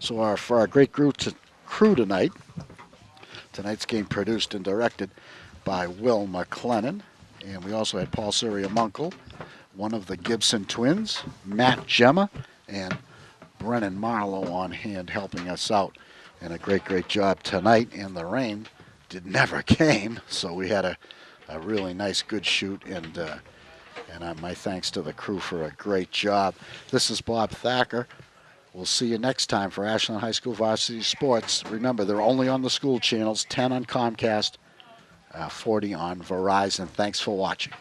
So for our great crew tonight, tonight's game produced and directed by Will McLennan. And we also had Paul Siriamunkel, one of the Gibson twins, Matt Gemma, and Brennan Marlowe on hand helping us out. And a great, great job tonight. And the rain never came, so we had a a really nice, good shoot, and my thanks to the crew for a great job. This is Bob Thacker. We'll see you next time for Ashland High School Varsity Sports. Remember, they're only on the school channels, 10 on Comcast, 40 on Verizon. Thanks for watching.